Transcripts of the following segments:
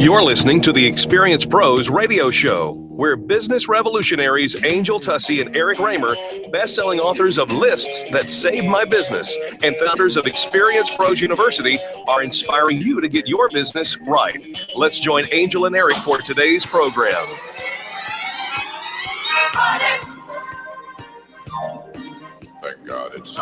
You're listening to the Experience Pros radio show, where business revolutionaries Angel Tussey and Eric Raymer, best-selling authors of Lists That Saved My Business and founders of Experience Pros University, are inspiring you to get your business right. Let's join Angel and Eric for today's program. Thank God it's...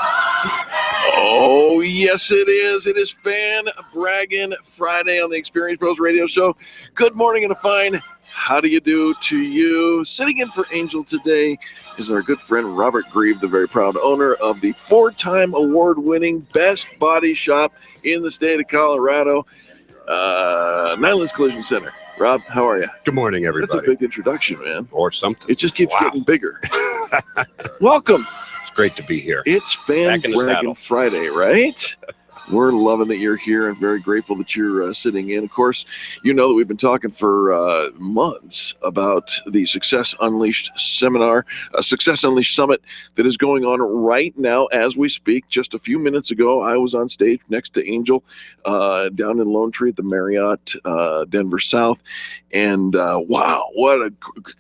Oh, yes, it is. It is Fan Braggin Friday on the Experience Pros radio show. Good morning and a fine how do you do to you. Sitting in for Angel today is our good friend Robert Grieve, the very proud owner of the 4-time award-winning Best Body Shop in the state of Colorado, Nyland's Collision Center. Rob, how are you? Good morning, everybody. That's a big introduction, man. Or something. It just keeps getting bigger. Welcome. It's great to be here. It's Fan Braggin Friday, right? We're loving that you're here and very grateful that you're sitting in. Of course, you know that we've been talking for months about the Success Unleashed seminar, Success Unleashed Summit that is going on right now as we speak. Just a few minutes ago, I was on stage next to Angel down in Lone Tree at the Marriott Denver South. And wow, what a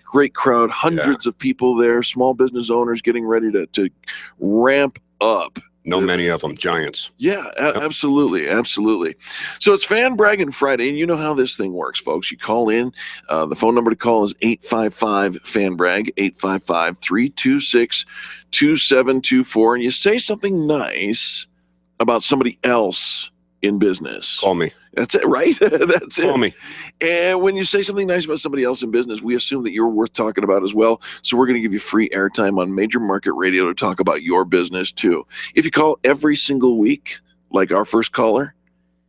great crowd. Hundreds of people there, small business owners getting ready to ramp up. Many of them, giants. Yeah, absolutely, absolutely. So it's Fan Braggin Friday, and you know how this thing works, folks. You call in. The phone number to call is 855-FAN-BRAG, 855-326-2724, and you say something nice about somebody else in business. Call me. That's it, right? That's it. Call me. And when you say something nice about somebody else in business, we assume that you're worth talking about as well. So we're going to give you free airtime on major market radio to talk about your business too. If you call every single week, like our first caller,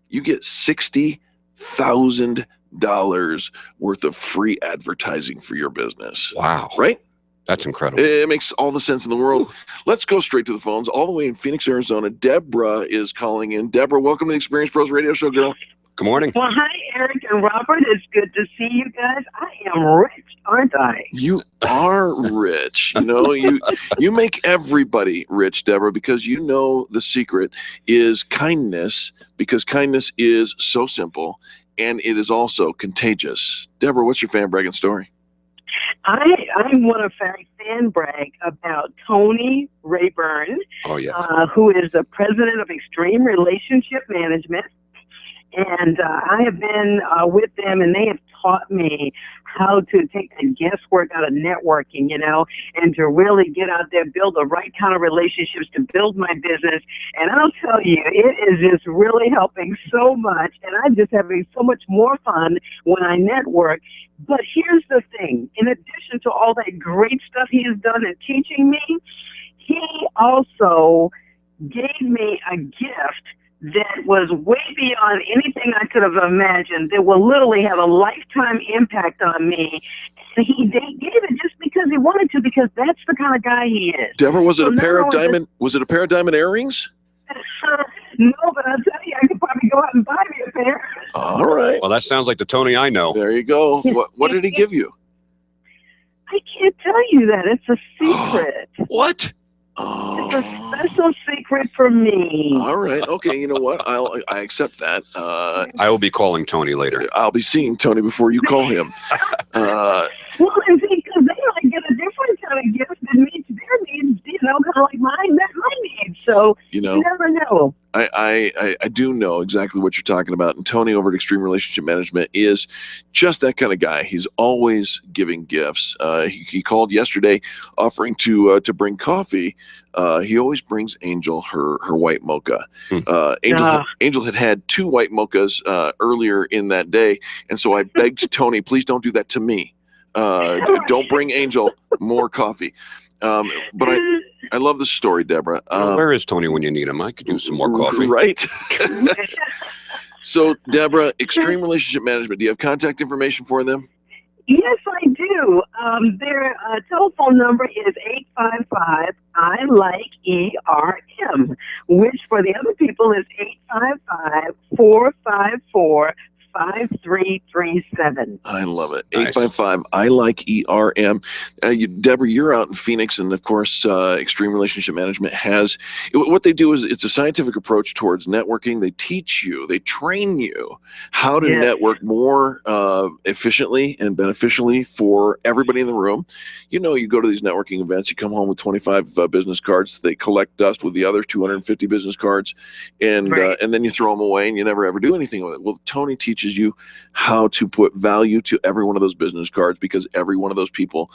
you get $60,000 worth of free advertising for your business. Wow. Right? That's incredible. It makes all the sense in the world. Let's go straight to the phones. All the way in Phoenix, Arizona, Deborah is calling in. Deborah, welcome to the Experience Pros Radio Show, girl. Good morning. Well, hi, Eric and Robert. It's good to see you guys. I am rich, aren't I? You are rich. You know, you make everybody rich, Deborah, because you know the secret is kindness, because kindness is so simple, and it is also contagious. Deborah, what's your fan bragging story? I want to fan brag about Tony Rayburn, who is the president of Extreme Relationship Management. And I have been with them, and they have taught me how to take the guesswork out of networking, you know, and to really get out there, build the right kind of relationships to build my business. And I'll tell you, it is just really helping so much. And I'm just having so much more fun when I network. But here's the thing. In addition to all that great stuff he has done in teaching me, he also gave me a gift that was way beyond anything I could have imagined, that will literally have a lifetime impact on me. And he gave it just because he wanted to, because that's the kind of guy he is. Deborah, was it a pair of diamond earrings? No, but I'll tell you, I could probably go out and buy me a pair. All right. Well, that sounds like the Tony I know. There you go. What did he give you? I can't tell you that. It's a secret. What? It's a special secret for me. All right. Okay. You know what? I accept that. I will be calling Tony later. I'll be seeing Tony before you call him. Well, and see, because they might get a different kind of gift that meets their needs, you know, kind of like mine, met my needs. So you never know. I do know exactly what you're talking about. And Tony over at Extreme Relationship Management is just that kind of guy. He's always giving gifts. He called yesterday offering to bring coffee. He always brings Angel her white mocha. Angel had 2 white mochas earlier in that day. And so I begged Tony, please don't do that to me. Don't bring Angel more coffee. But I love the story, Deborah. Where is Tony when you need him? I could use some more coffee. Right. So, Deborah, Extreme Relationship Management, do you have contact information for them? Yes, I do. Their telephone number is 855-I-LIKE-ERM, which for the other people is 855-454 5337. I love it. Nice. 855 I like ERM. Deborah, you're out in Phoenix, and of course, Extreme Relationship Management has what they do is it's a scientific approach towards networking. They teach you, they train you how to network more efficiently and beneficially for everybody in the room. You know, you go to these networking events, you come home with 25 business cards. They collect dust with the other 250 business cards, and then you throw them away, and you never ever do anything with it. Well, Tony teaches you how to put value to every one of those business cards, because every one of those people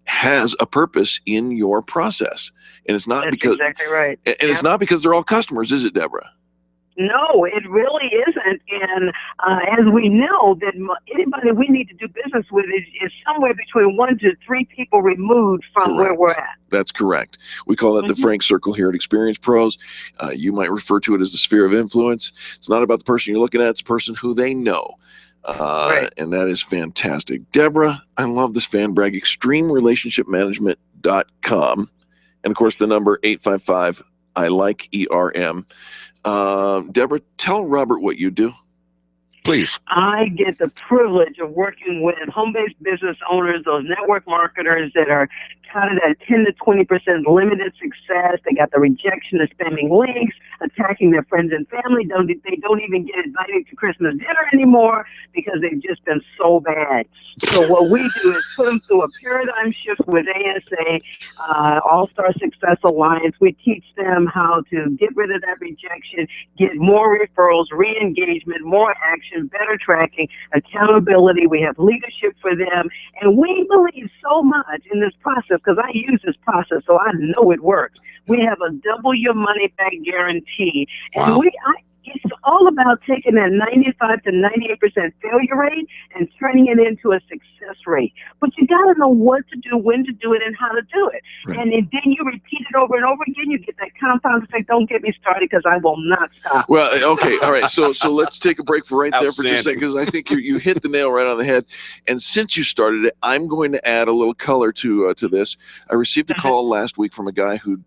has a purpose in your process, and it's not because exactly right. And it's not because they're all customers, is it, Deborah? No, it really isn't. And as we know, that anybody we need to do business with is somewhere between 1 to 3 people removed from where we're at. That's correct. We call that the Frank Circle here at Experience Pros. You might refer to it as the sphere of influence. It's not about the person you're looking at. It's the person who they know. And that is fantastic. Deborah, I love this fan brag. ExtremeRelationshipManagement.com. And, of course, the number 855 I like ERM. Deborah, tell Robert what you do. Please. I get the privilege of working with home-based business owners, those network marketers that are counted at 10 to 20% limited success. They got the rejection of spamming links, attacking their friends and family. They don't even get invited to Christmas dinner anymore because they've just been so bad. So what we do is put them through a paradigm shift with ASA, All-Star Success Alliance. We teach them how to get rid of that rejection, get more referrals, re-engagement, more action, better tracking, accountability. We have leadership for them. And we believe so much in this process because I use this process, so I know it works. We have a double your money back guarantee. And it's all about taking that 95 to 98% failure rate and turning it into a success rate. But you got to know what to do, when to do it, and how to do it. Right. And then you repeat it over and over again. You get that compound effect. Don't get me started because I will not stop. Well, okay. All right. So let's take a break for there for just a second, because I think you hit the nail right on the head. And since you started it, I'm going to add a little color to this. I received a call last week from a guy who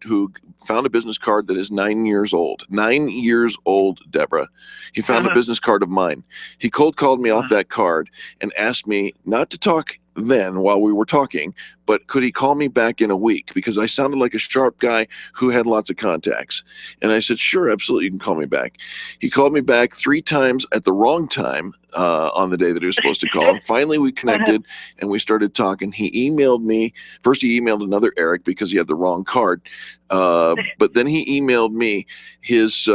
found a business card that is 9 years old. 9 years old, Deborah. He found a business card of mine. He cold called me off that card and asked me not to talk then while we were talking, but could he call me back in a week? Because I sounded like a sharp guy who had lots of contacts. And I said, sure, absolutely, you can call me back. He called me back 3 times at the wrong time on the day that he was supposed to call. And finally, we connected and we started talking. He emailed me. First, he emailed another Eric because he had the wrong card. But then he emailed me his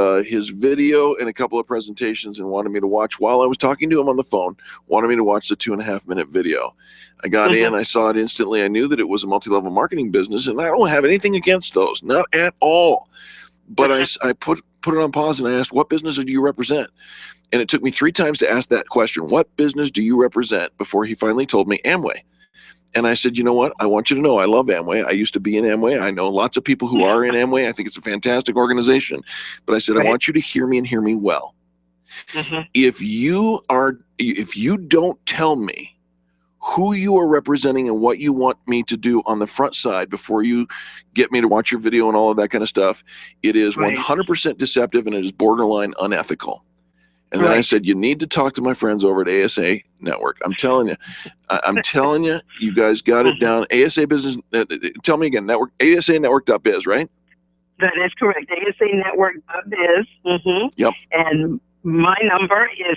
video and a couple of presentations and wanted me to watch while I was talking to him on the phone, wanted me to watch the 2.5-minute video. I got in, I saw it instantly. I knew that it was a multi-level marketing business, and I don't have anything against those, not at all. But I put it on pause and I asked, what business do you represent? And it took me 3 times to ask that question. What business do you represent? Before he finally told me Amway. And I said, you know what? I want you to know I love Amway. I used to be in Amway. I know lots of people who are in Amway. I think it's a fantastic organization. But I said, I want you to hear me and hear me well. If you don't tell me who you are representing and what you want me to do on the front side before you get me to watch your video and all of that kind of stuff, it is 100% deceptive and it is borderline unethical. And then I said, you need to talk to my friends over at ASA Network. I'm telling you, you guys got it down. ASA Business, tell me again, ASAnetwork.biz, right? That is correct. ASAnetwork.biz. Yep. And my number is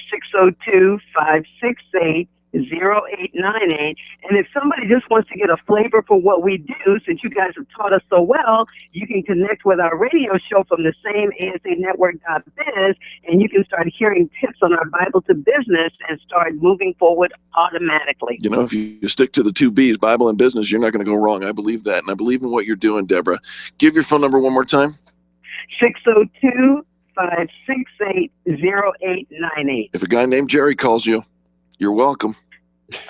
602-568-0898. And if somebody just wants to get a flavor for what we do, since you guys have taught us so well, you can connect with our radio show from the same ASAnetwork.biz, and you can start hearing tips on our Bible to business and start moving forward automatically. You know, if you stick to the 2 B's, Bible and business, you're not going to go wrong. I believe that, and I believe in what you're doing, Deborah. Give your phone number one more time. 602-568-0898. If a guy named Jerry calls you, you're welcome.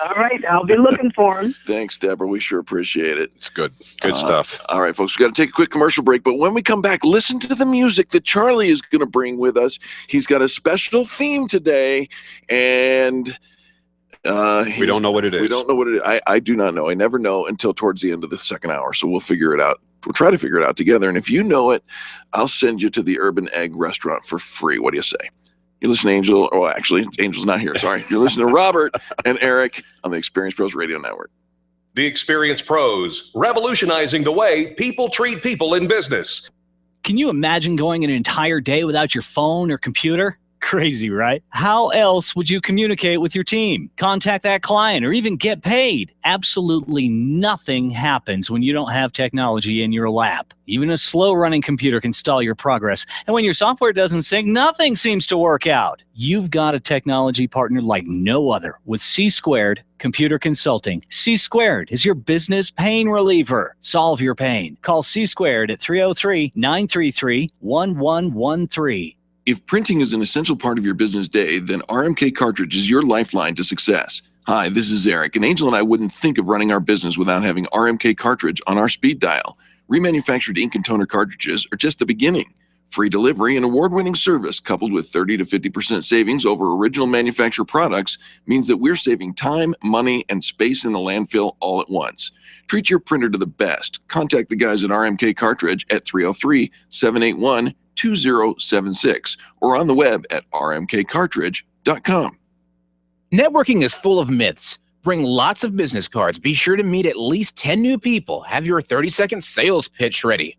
All right, I'll be looking for him. Thanks, Deborah. We sure appreciate it. It's good. Good stuff. All right, folks, we got to take a quick commercial break. But when we come back, listen to the music that Charlie is going to bring with us. He's got a special theme today, and we don't know what it is. We don't know what it is. I do not know. I never know until towards the end of the second hour. So we'll figure it out. We'll try to figure it out together. And if you know it, I'll send you to the Urban Egg restaurant for free. What do you say? You listen to Angel. Oh, actually, Angel's not here. Sorry. You're listening to Robert and Eric on the Experience Pros Radio Network. The Experience Pros, revolutionizing the way people treat people in business. Can you imagine going an entire day without your phone or computer? Crazy, right? How else would you communicate with your team, contact that client, or even get paid? Absolutely nothing happens when you don't have technology in your lap. Even a slow-running computer can stall your progress. And when your software doesn't sync, nothing seems to work out. You've got a technology partner like no other with C-Squared Computer Consulting. C-Squared is your business pain reliever. Solve your pain. Call C-Squared at 303-933-1113. If printing is an essential part of your business day, then RMK Cartridge is your lifeline to success. Hi, this is Eric, and Angel and I wouldn't think of running our business without having RMK Cartridge on our speed dial. Remanufactured ink and toner cartridges are just the beginning. Free delivery and award-winning service coupled with 30 to 50% savings over original manufacturer products means that we're saving time, money, and space in the landfill all at once. Treat your printer to the best. Contact the guys at RMK Cartridge at 303-781-2076 or on the web at rmkcartridge.com. Networking is full of myths. Bring lots of business cards. Be sure to meet at least 10 new people. Have your 30-second sales pitch ready.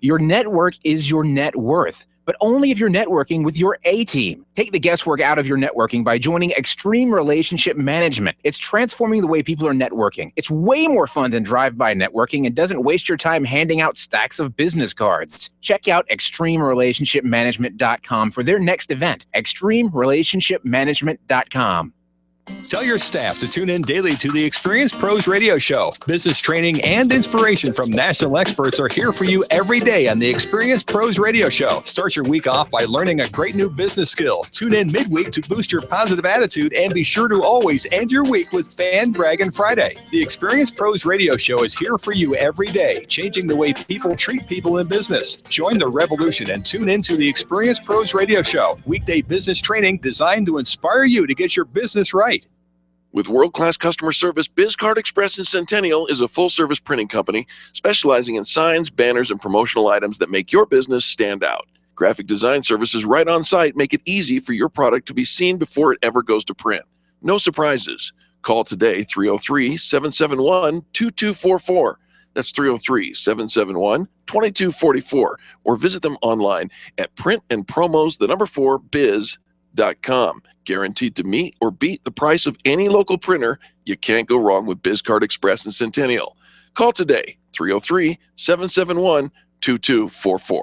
Your network is your net worth, but only if you're networking with your A-team. Take the guesswork out of your networking by joining Extreme Relationship Management. It's transforming the way people are networking. It's way more fun than drive-by networking and doesn't waste your time handing out stacks of business cards. Check out ExtremeRelationshipManagement.com for their next event, ExtremeRelationshipManagement.com. Tell your staff to tune in daily to the Experience Pros Radio Show. Business training and inspiration from national experts are here for you every day on the Experience Pros Radio Show. Start your week off by learning a great new business skill. Tune in midweek to boost your positive attitude and be sure to always end your week with Fan Braggin Friday. The Experience Pros Radio Show is here for you every day, changing the way people treat people in business. Join the revolution and tune in to the Experience Pros Radio Show. Weekday business training designed to inspire you to get your business right. With world-class customer service, BizCard Express in Centennial is a full-service printing company specializing in signs, banners, and promotional items that make your business stand out. Graphic design services right on site make it easy for your product to be seen before it ever goes to print. No surprises. Call today, 303-771-2244. That's 303-771-2244. Or visit them online at printandpromos4biz.com. Guaranteed to meet or beat the price of any local printer. You can't go wrong with BizCard Express in Centennial. Call today, 303-771-2244.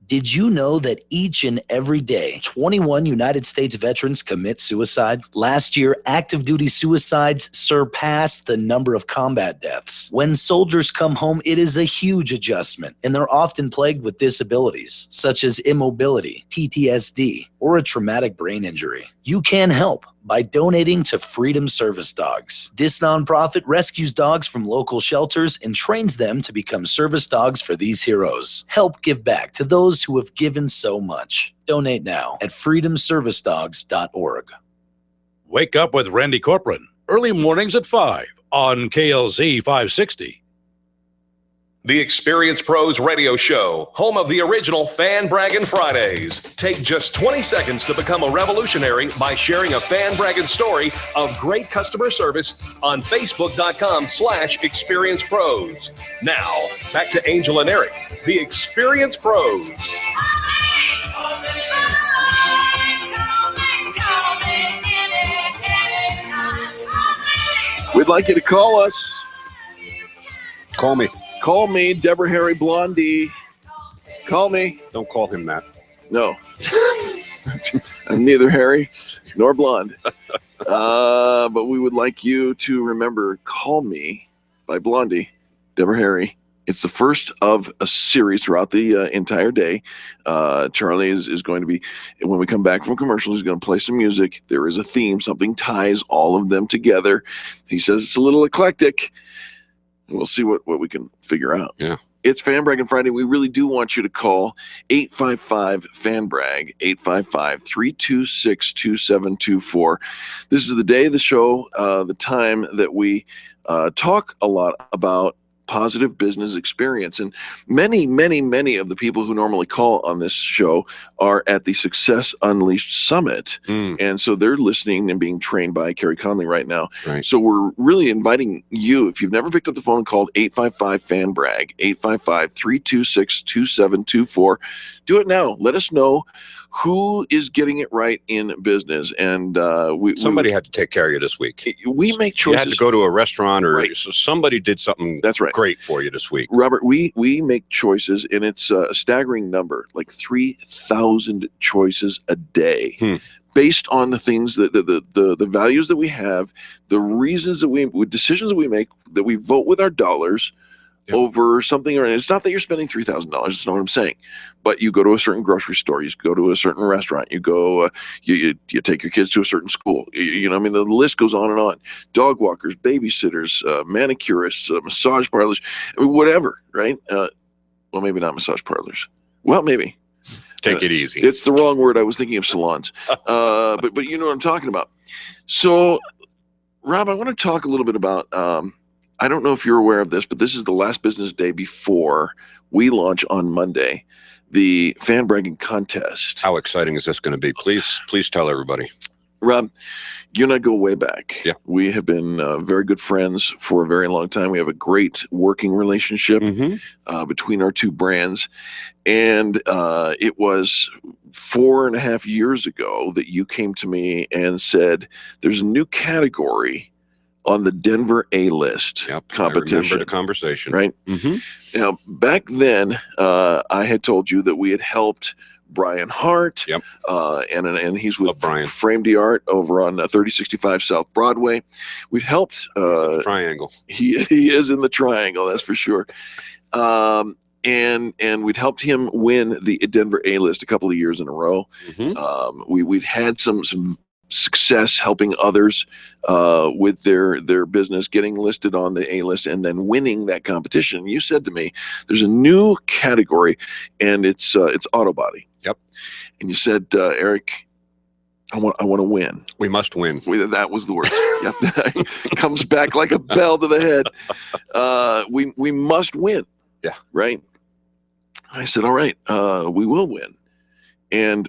Did you know that each and every day, 21 United States veterans commit suicide? Last year, active duty suicides surpassed the number of combat deaths. When soldiers come home, it is a huge adjustment, and they're often plagued with disabilities, such as immobility, PTSD, or a traumatic brain injury. You can help by donating to Freedom Service Dogs. This nonprofit rescues dogs from local shelters and trains them to become service dogs for these heroes. Help give back to those who have given so much. Donate now at freedomservicedogs.org. Wake up with Randy Corcoran, early mornings at 5 on KLZ 560. The Experience Pros Radio Show, home of the original Fan Braggin Fridays. Take just 20 seconds to become a revolutionary by sharing a Fan Braggin story of great customer service on Facebook.com/Experience Pros. Now, back to Angel and Eric, the Experience Pros. We'd like you to call us. Call me. Call me, Deborah Harry Blondie. Call me. Don't call him that. No. I'm neither Harry nor blonde. But we would like you to remember Call Me by Blondie, Deborah Harry. It's the first of a series throughout the entire day. Charlie is going to be, when we come back from commercials, he's going to play some music. There is a theme. Something ties all of them together. He says it's a little eclectic. We'll see what we can figure out. Yeah. It's Fan Braggin Friday. We really do want you to call 855-FAN-BRAG, 855-326-2724. This is the day of the show, the time that we talk a lot about positive business experience. And many, many, many of the people who normally call on this show are at the Success Unleashed Summit. And so they're listening and being trained by Carrie Conley right now. Right. So we're really inviting you, if you've never picked up the phone and called 855-FAN-BRAG, 855-326-2724, do it now. Let us know who is getting it right in business. And somebody had to take care of you this week. We make choices. You had to go to a restaurant, or Right. somebody did something That's right. great for you this week. Robert, we make choices, and it's a staggering number, like 3,000 choices a day, based on the things that the values that we have, the reasons that decisions that we make, that we vote with our dollars. Yep. Over something, or it's not that you're spending $3,000. That's not what I'm saying. But you go to a certain grocery store, you go to a certain restaurant, you go, you take your kids to a certain school. You know, I mean, the list goes on and on. Dog walkers, babysitters, manicurists, massage parlors, I mean, whatever, right? Well, maybe not massage parlors. Well, maybe. Take it easy. It's the wrong word. I was thinking of salons. But you know what I'm talking about. So, Rob, I want to talk a little bit about. I don't know if you're aware of this, but this is the last business day before we launch on Monday the fan bragging contest. How exciting is this going to be? Please tell everybody. Rob, you and I go way back. Yeah. We have been very good friends for a very long time. We have a great working relationship between our two brands. And it was 4.5 years ago that you came to me and said, there's a new category on the Denver A-list competition. I remember the conversation. Right? Now, back then, I had told you that we had helped Brian Hart, and he's with Frame the Art over on 3065 South Broadway. We'd helped Triangle. He is in the triangle, that's for sure. And we'd helped him win the Denver A-list a couple of years in a row. We'd had some success helping others with their business, getting listed on the A-list, and then winning that competition. You said to me, "There's a new category, and it's auto body." Yep. And you said, "Eric, I want to win. We must win." That was the word. Yep. Comes back like a bell to the head. We must win. Yeah. Right. I said, "All right, we will win," and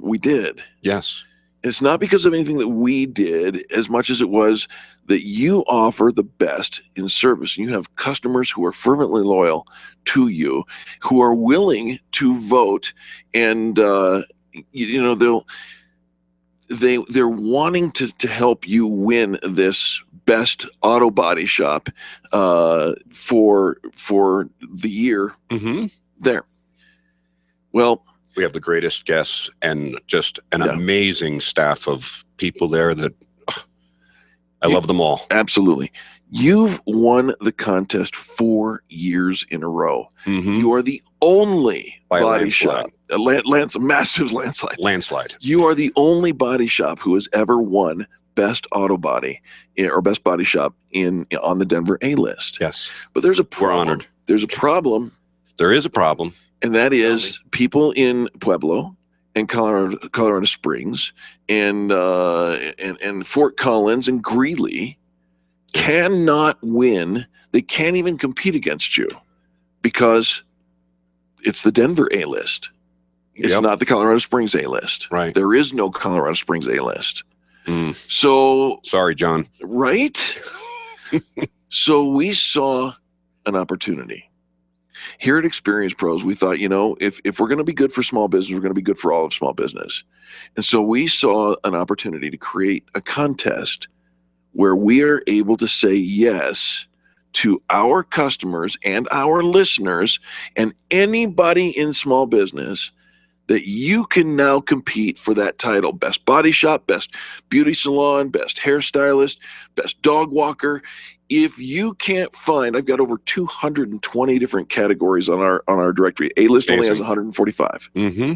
we did. Yes. It's not because of anything that we did as much as it was that you offer the best in service. You have customers who are fervently loyal to you, who are willing to vote, and they're wanting to help you win this best auto body shop for the year there. Well, we have the greatest guests and just an amazing staff of people there that I love them all. Absolutely. You've won the contest 4 years in a row. You are the only body shop. Massive landslide. You are the only body shop who has ever won best auto body or best body shop on the Denver A-list. Yes. But there's a problem. We're honored. There's a problem. There is a problem. And that is people in Pueblo and Colorado Springs and Fort Collins and Greeley cannot win. They can't even compete against you because it's the Denver A-list. It's not the Colorado Springs A-list. Right. There is no Colorado Springs A-list. So sorry, John. Right? So we saw an opportunity. Here at Experience Pros, we thought, if we're going to be good for small business, we're going to be good for all of small business. And so we saw an opportunity to create a contest where we are able to say yes to our customers and our listeners and anybody in small business that you can now compete for that title. Best body shop, best beauty salon, best hairstylist, best dog walker. If you can't find, I've got over 220 different categories on our directory. A-list only has 145,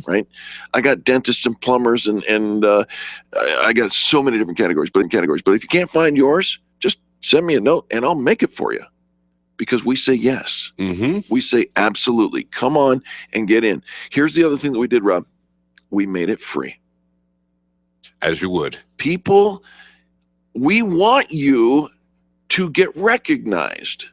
right? I got dentists and plumbers and I got so many different categories. But if you can't find yours, just send me a note and I'll make it for you. Because we say yes. We say absolutely. Come on and get in. Here's the other thing that we did, Rob. We made it free. As you would. People, we want you to get recognized.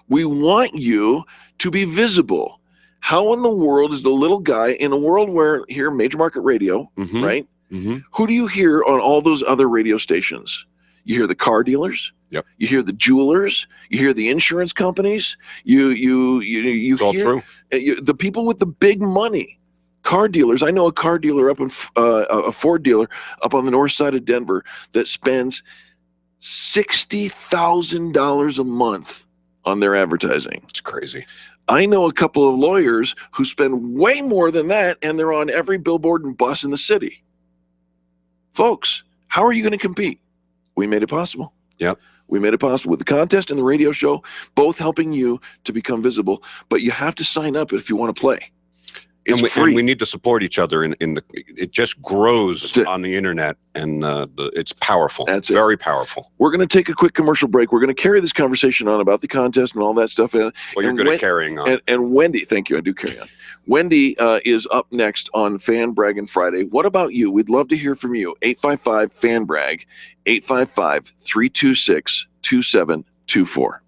We want you to be visible. How in the world is the little guy in a world where here, major market radio, right? Who do you hear on all those other radio stations? You hear the car dealers. Yep. You hear the jewelers. You hear the insurance companies. You it's all hear true. The people with the big money. Car dealers. I know a car dealer up in a Ford dealer up on the north side of Denver that spends $60,000 a month on their advertising. It's crazy. I know a couple of lawyers who spend way more than that, and they're on every billboard and bus in the city. Folks, how are you going to compete? We made it possible. Yep. We made it possible with the contest and the radio show, both helping you to become visible. But you have to sign up if you want to play. It's free. And we need to support each other it just grows on the internet, and it's powerful. That's very powerful. We're going to take a quick commercial break. We're going to carry this conversation on about the contest and all that stuff. Well, you're good at carrying on. And Wendy, thank you. I do carry on. Wendy is up next on Fan Braggin Friday. What about you? We'd love to hear from you. 855-FAN-BRAG, 855-326-2724.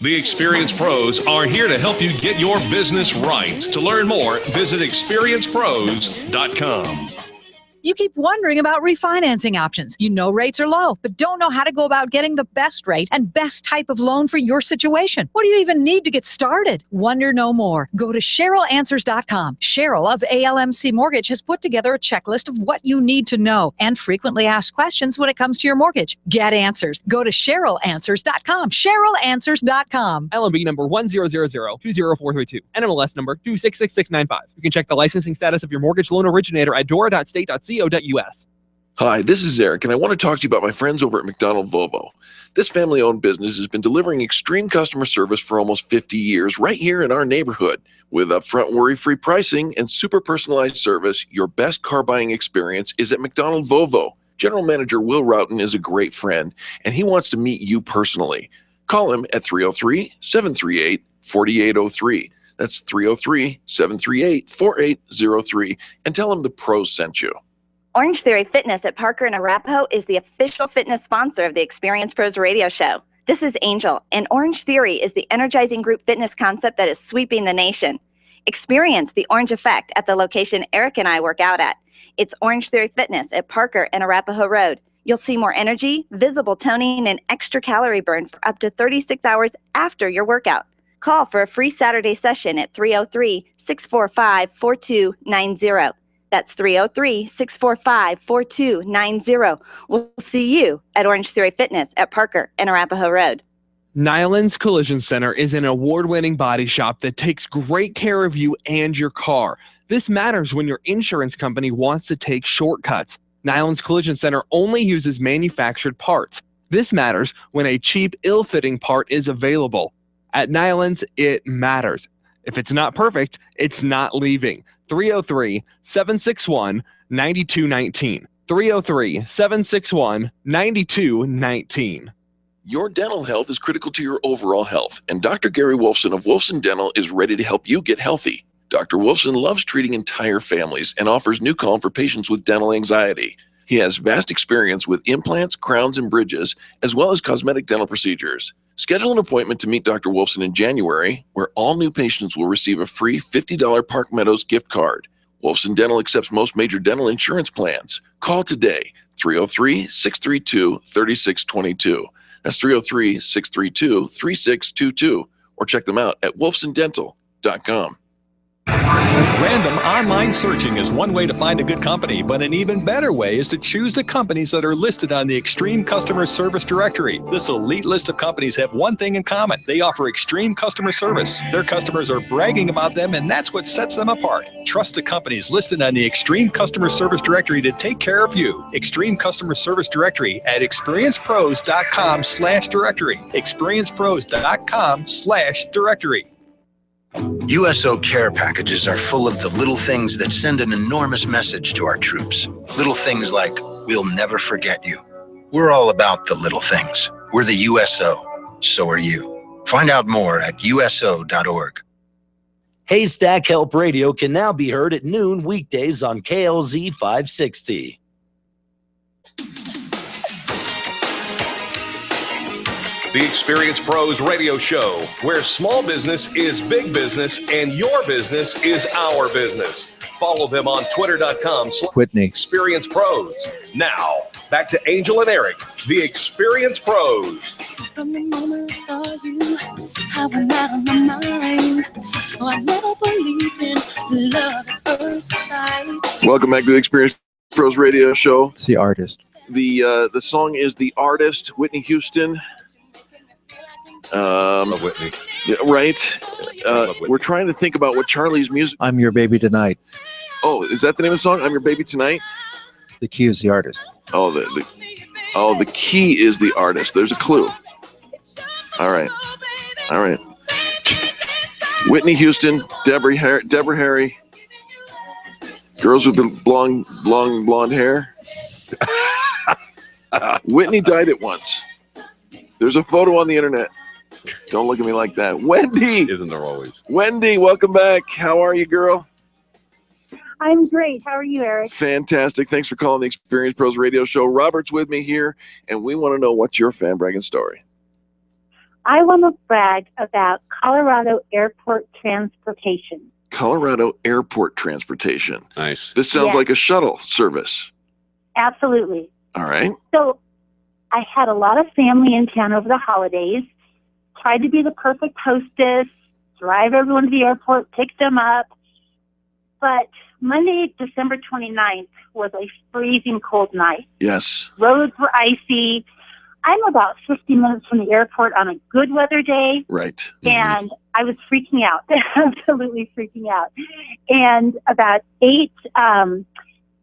The Experienced Pros are here to help you get your business right. To learn more, visit experiencepros.com. You keep wondering about refinancing options. You know rates are low, but don't know how to go about getting the best rate and best type of loan for your situation. What do you even need to get started? Wonder no more. Go to CherylAnswers.com. Cheryl of ALMC Mortgage has put together a checklist of what you need to know and frequently asked questions when it comes to your mortgage. Get answers. Go to CherylAnswers.com. CherylAnswers.com. LMB number 100020432. NMLS number 266695. You can check the licensing status of your mortgage loan originator at dora.state.ca. Hi, this is Eric, and I want to talk to you about my friends over at McDonald Volvo. This family-owned business has been delivering extreme customer service for almost 50 years right here in our neighborhood. With upfront worry-free pricing and super personalized service, your best car buying experience is at McDonald Volvo. General Manager Will Roughton is a great friend, and he wants to meet you personally. Call him at 303-738-4803. That's 303-738-4803, and tell him the pros sent you. Orange Theory Fitness at Parker and Arapahoe is the official fitness sponsor of the Experience Pros radio show. This is Angel, and Orange Theory is the energizing group fitness concept that is sweeping the nation. Experience the orange effect at the location Eric and I work out at. It's Orange Theory Fitness at Parker and Arapahoe Road. You'll see more energy, visible toning, and extra calorie burn for up to 36 hours after your workout. Call for a free Saturday session at 303-645-4290. That's 303-645-4290. We'll see you at Orange Theory Fitness at Parker and Arapahoe Road. Nyland's Collision Center is an award-winning body shop that takes great care of you and your car. This matters when your insurance company wants to take shortcuts. Nyland's Collision Center only uses manufactured parts. This matters when a cheap, ill-fitting part is available. At Nyland's, it matters. If it's not perfect, it's not leaving. 303-761-9219. 303-761-9219. Your dental health is critical to your overall health, and Dr. Gary Wolfson of Wolfson Dental is ready to help you get healthy. Dr. Wolfson loves treating entire families and offers new calm for patients with dental anxiety. He has vast experience with implants, crowns, and bridges, as well as cosmetic dental procedures. Schedule an appointment to meet Dr. Wolfson in January, where all new patients will receive a free $50 Park Meadows gift card. Wolfson Dental accepts most major dental insurance plans. Call today, 303-632-3622. That's 303-632-3622. Or check them out at wolfsondental.com. Random online searching is one way to find a good company, but an even better way is to choose the companies that are listed on the Extreme Customer Service Directory. This elite list of companies have one thing in common. They offer extreme customer service. Their customers are bragging about them, and that's what sets them apart. Trust the companies listed on the Extreme Customer Service Directory to take care of you. Extreme Customer Service Directory at experiencepros.com/directory. experiencepros.com/directory. USO care packages are full of the little things that send an enormous message to our troops. Little things like, we'll never forget you. We're all about the little things. We're the USO. So are you. Find out more at USO.org. Haystack Help Radio can now be heard at noon weekdays on KLZ 560. The Experience Pros Radio Show, where small business is big business and your business is our business. Follow them on twitter.com/Experience Pros. Now, back to Angel and Eric, the Experience Pros. From the moment I saw you, I went out of my mind. Oh, I never believed in love at first sight. Welcome back to the Experience Pros Radio Show. It's the artist. The song is The Artist, Whitney Houston. Love Whitney. Yeah, right. We're trying to think about what Charlie's music. I'm Your Baby Tonight. Oh, is that the name of the song? I'm Your Baby Tonight? The key is the artist. Oh, the key is the artist. There's a clue. All right. Whitney Houston, Deborah Harry. Girls with blonde hair. Whitney dyed it once. There's a photo on the internet. Don't look at me like that. Wendy! Isn't there always? Wendy, welcome back. How are you, girl? I'm great. How are you, Eric? Fantastic. Thanks for calling the Experience Pros Radio Show. Robert's with me here, and we want to know what's your fan bragging story. I want to brag about Colorado airport transportation. Colorado airport transportation. Nice. This sounds like a shuttle service. Absolutely. All right. So I had a lot of family in town over the holidays, tried to be the perfect hostess, drive everyone to the airport, pick them up. But Monday, December 29th was a freezing cold night. Yes. Roads were icy. I'm about 50 minutes from the airport on a good weather day. Right. And I was freaking out, absolutely freaking out. And about 8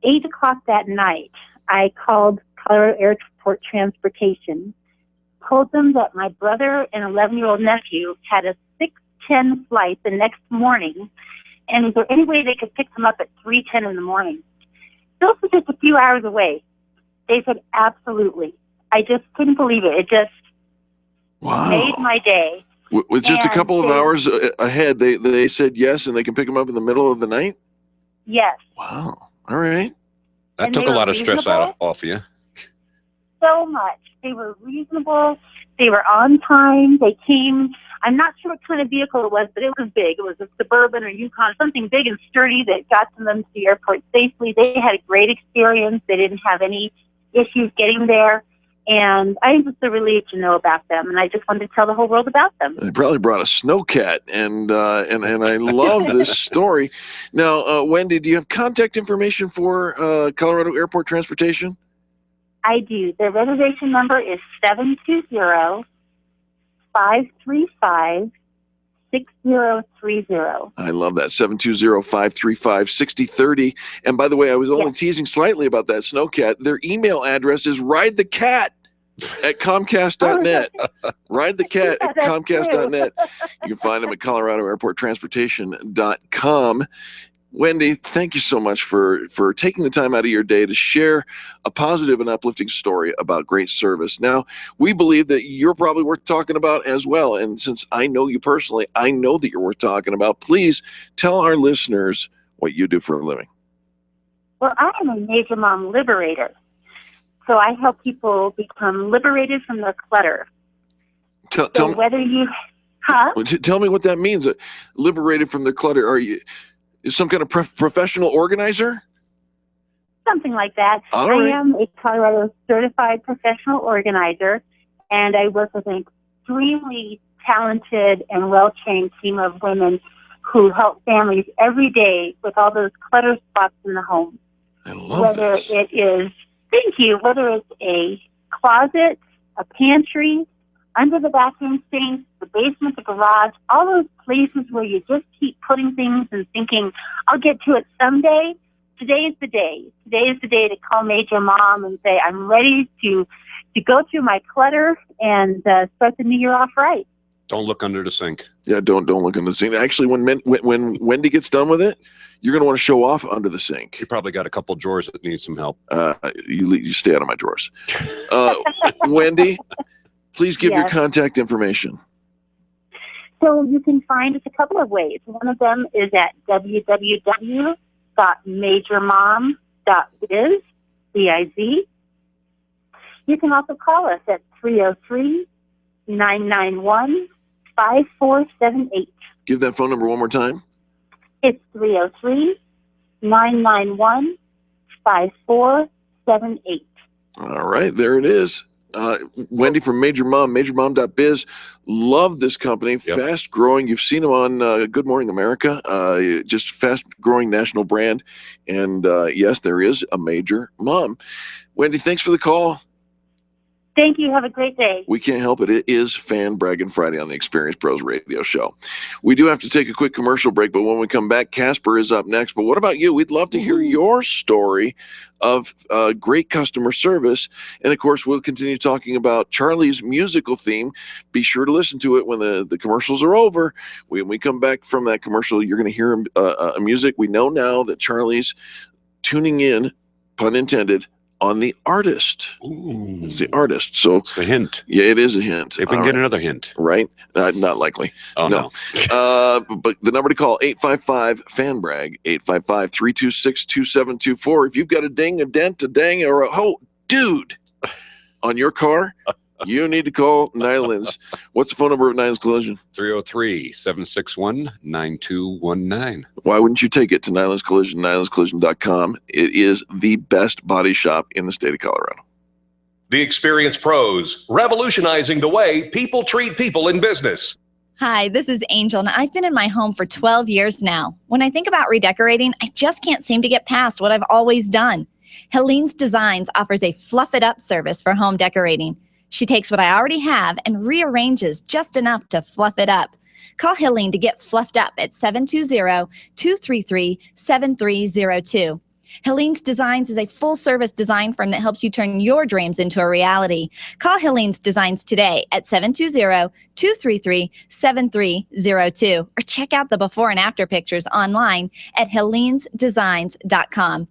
o'clock that night, I called Colorado Airport Transportation, told them that my brother and 11-year-old nephew had a 6:10 flight the next morning, and is there any way they could pick them up at 3:10 in the morning? This was just a few hours away. They said, absolutely. I just couldn't believe it. It just made my day. With just a couple of hours ahead, they said yes, and they can pick them up in the middle of the night? Yes. Wow. All right. That took a lot of stress off of you. So much. They were reasonable. They were on time. They came. I'm not sure what kind of vehicle it was, but it was big. It was a Suburban or Yukon, something big and sturdy that got them to the airport safely. They had a great experience. They didn't have any issues getting there. And I'm just so relieved to know about them, and I just wanted to tell the whole world about them. They probably brought a snowcat, and I love this story. Now, Wendy, do you have contact information for Colorado Airport Transportation? I do. Their reservation number is 720-535-6030. I love that, 720-535-6030. And by the way, I was only teasing slightly about that snowcat. Their email address is ridethecat@comcast.net. Ridethecat@comcast.net. You can find them at coloradoairporttransportation.com. Wendy, thank you so much for taking the time out of your day to share a positive and uplifting story about great service. Now, we believe that you're probably worth talking about as well. And since I know you personally, I know that you're worth talking about. Please tell our listeners what you do for a living. Well, I am a major mom liberator. So I help people become liberated from their clutter. Tell me what that means. Liberated from their clutter. Are you some kind of professional organizer? Something like that. All right. I am a Colorado certified professional organizer, and I work with an extremely talented and well-trained team of women who help families every day with all those clutter spots in the home. I love this. Whether it's a closet, a pantry, under the bathroom sink, the basement, the garage, all those places where you just keep putting things and thinking, I'll get to it someday. Today is the day. Today is the day to call Major Mom and say, I'm ready to go through my clutter and start the new year off right. Don't look under the sink. Yeah, don't look under the sink. Actually, when Wendy gets done with it, you're going to want to show off under the sink. You probably got a couple drawers that need some help. You stay out of my drawers. Wendy, please give your contact information. So you can find us a couple of ways. One of them is at www.majormom.biz, B-I-Z. You can also call us at 303-888-8255. 303-991-5478. Give that phone number one more time. It's 303-991-5478. All right, there it is. Wendy from Major Mom, MajorMom.biz. Love this company. Fast growing. You've seen them on Good Morning America. Just fast growing national brand. And yes, there is a Major Mom. Wendy, thanks for the call. Thank you. Have a great day. We can't help it. It is Fan Braggin' Friday on the Experience Pros Radio Show. We do have to take a quick commercial break, but when we come back, Casper is up next. But what about you? We'd love to hear your story of great customer service. And, of course, we'll continue talking about Charlie's musical theme. Be sure to listen to it when the commercials are over. When we come back from that commercial, you're going to hear music. We know now that Charlie's tuning in, pun intended, on the artist. Ooh. It's the artist. So it's a hint. Yeah, it is a hint. If we can get another hint. Right? Not likely. Oh, no. But the number to call, 855-FANBRAG, 855-326-2724. If you've got a ding, a dent, a dang, or a dude on your car, you need to call Nyland's. What's the phone number of Nyland's Collision? 303-761-9219. Why wouldn't you take it to Nyland's Collision, nylandscollision.com? It is the best body shop in the state of Colorado. The Experience Pros, revolutionizing the way people treat people in business. Hi, this is Angel, and I've been in my home for 12 years now. When I think about redecorating, I just can't seem to get past what I've always done. Helene's Designs offers a fluff it up service for home decorating. She takes what I already have and rearranges just enough to fluff it up. Call Helene to get fluffed up at 720-233-7302. Helene's Designs is a full-service design firm that helps you turn your dreams into a reality. Call Helene's Designs today at 720-233-7302 or check out the before and after pictures online at helenesdesigns.com.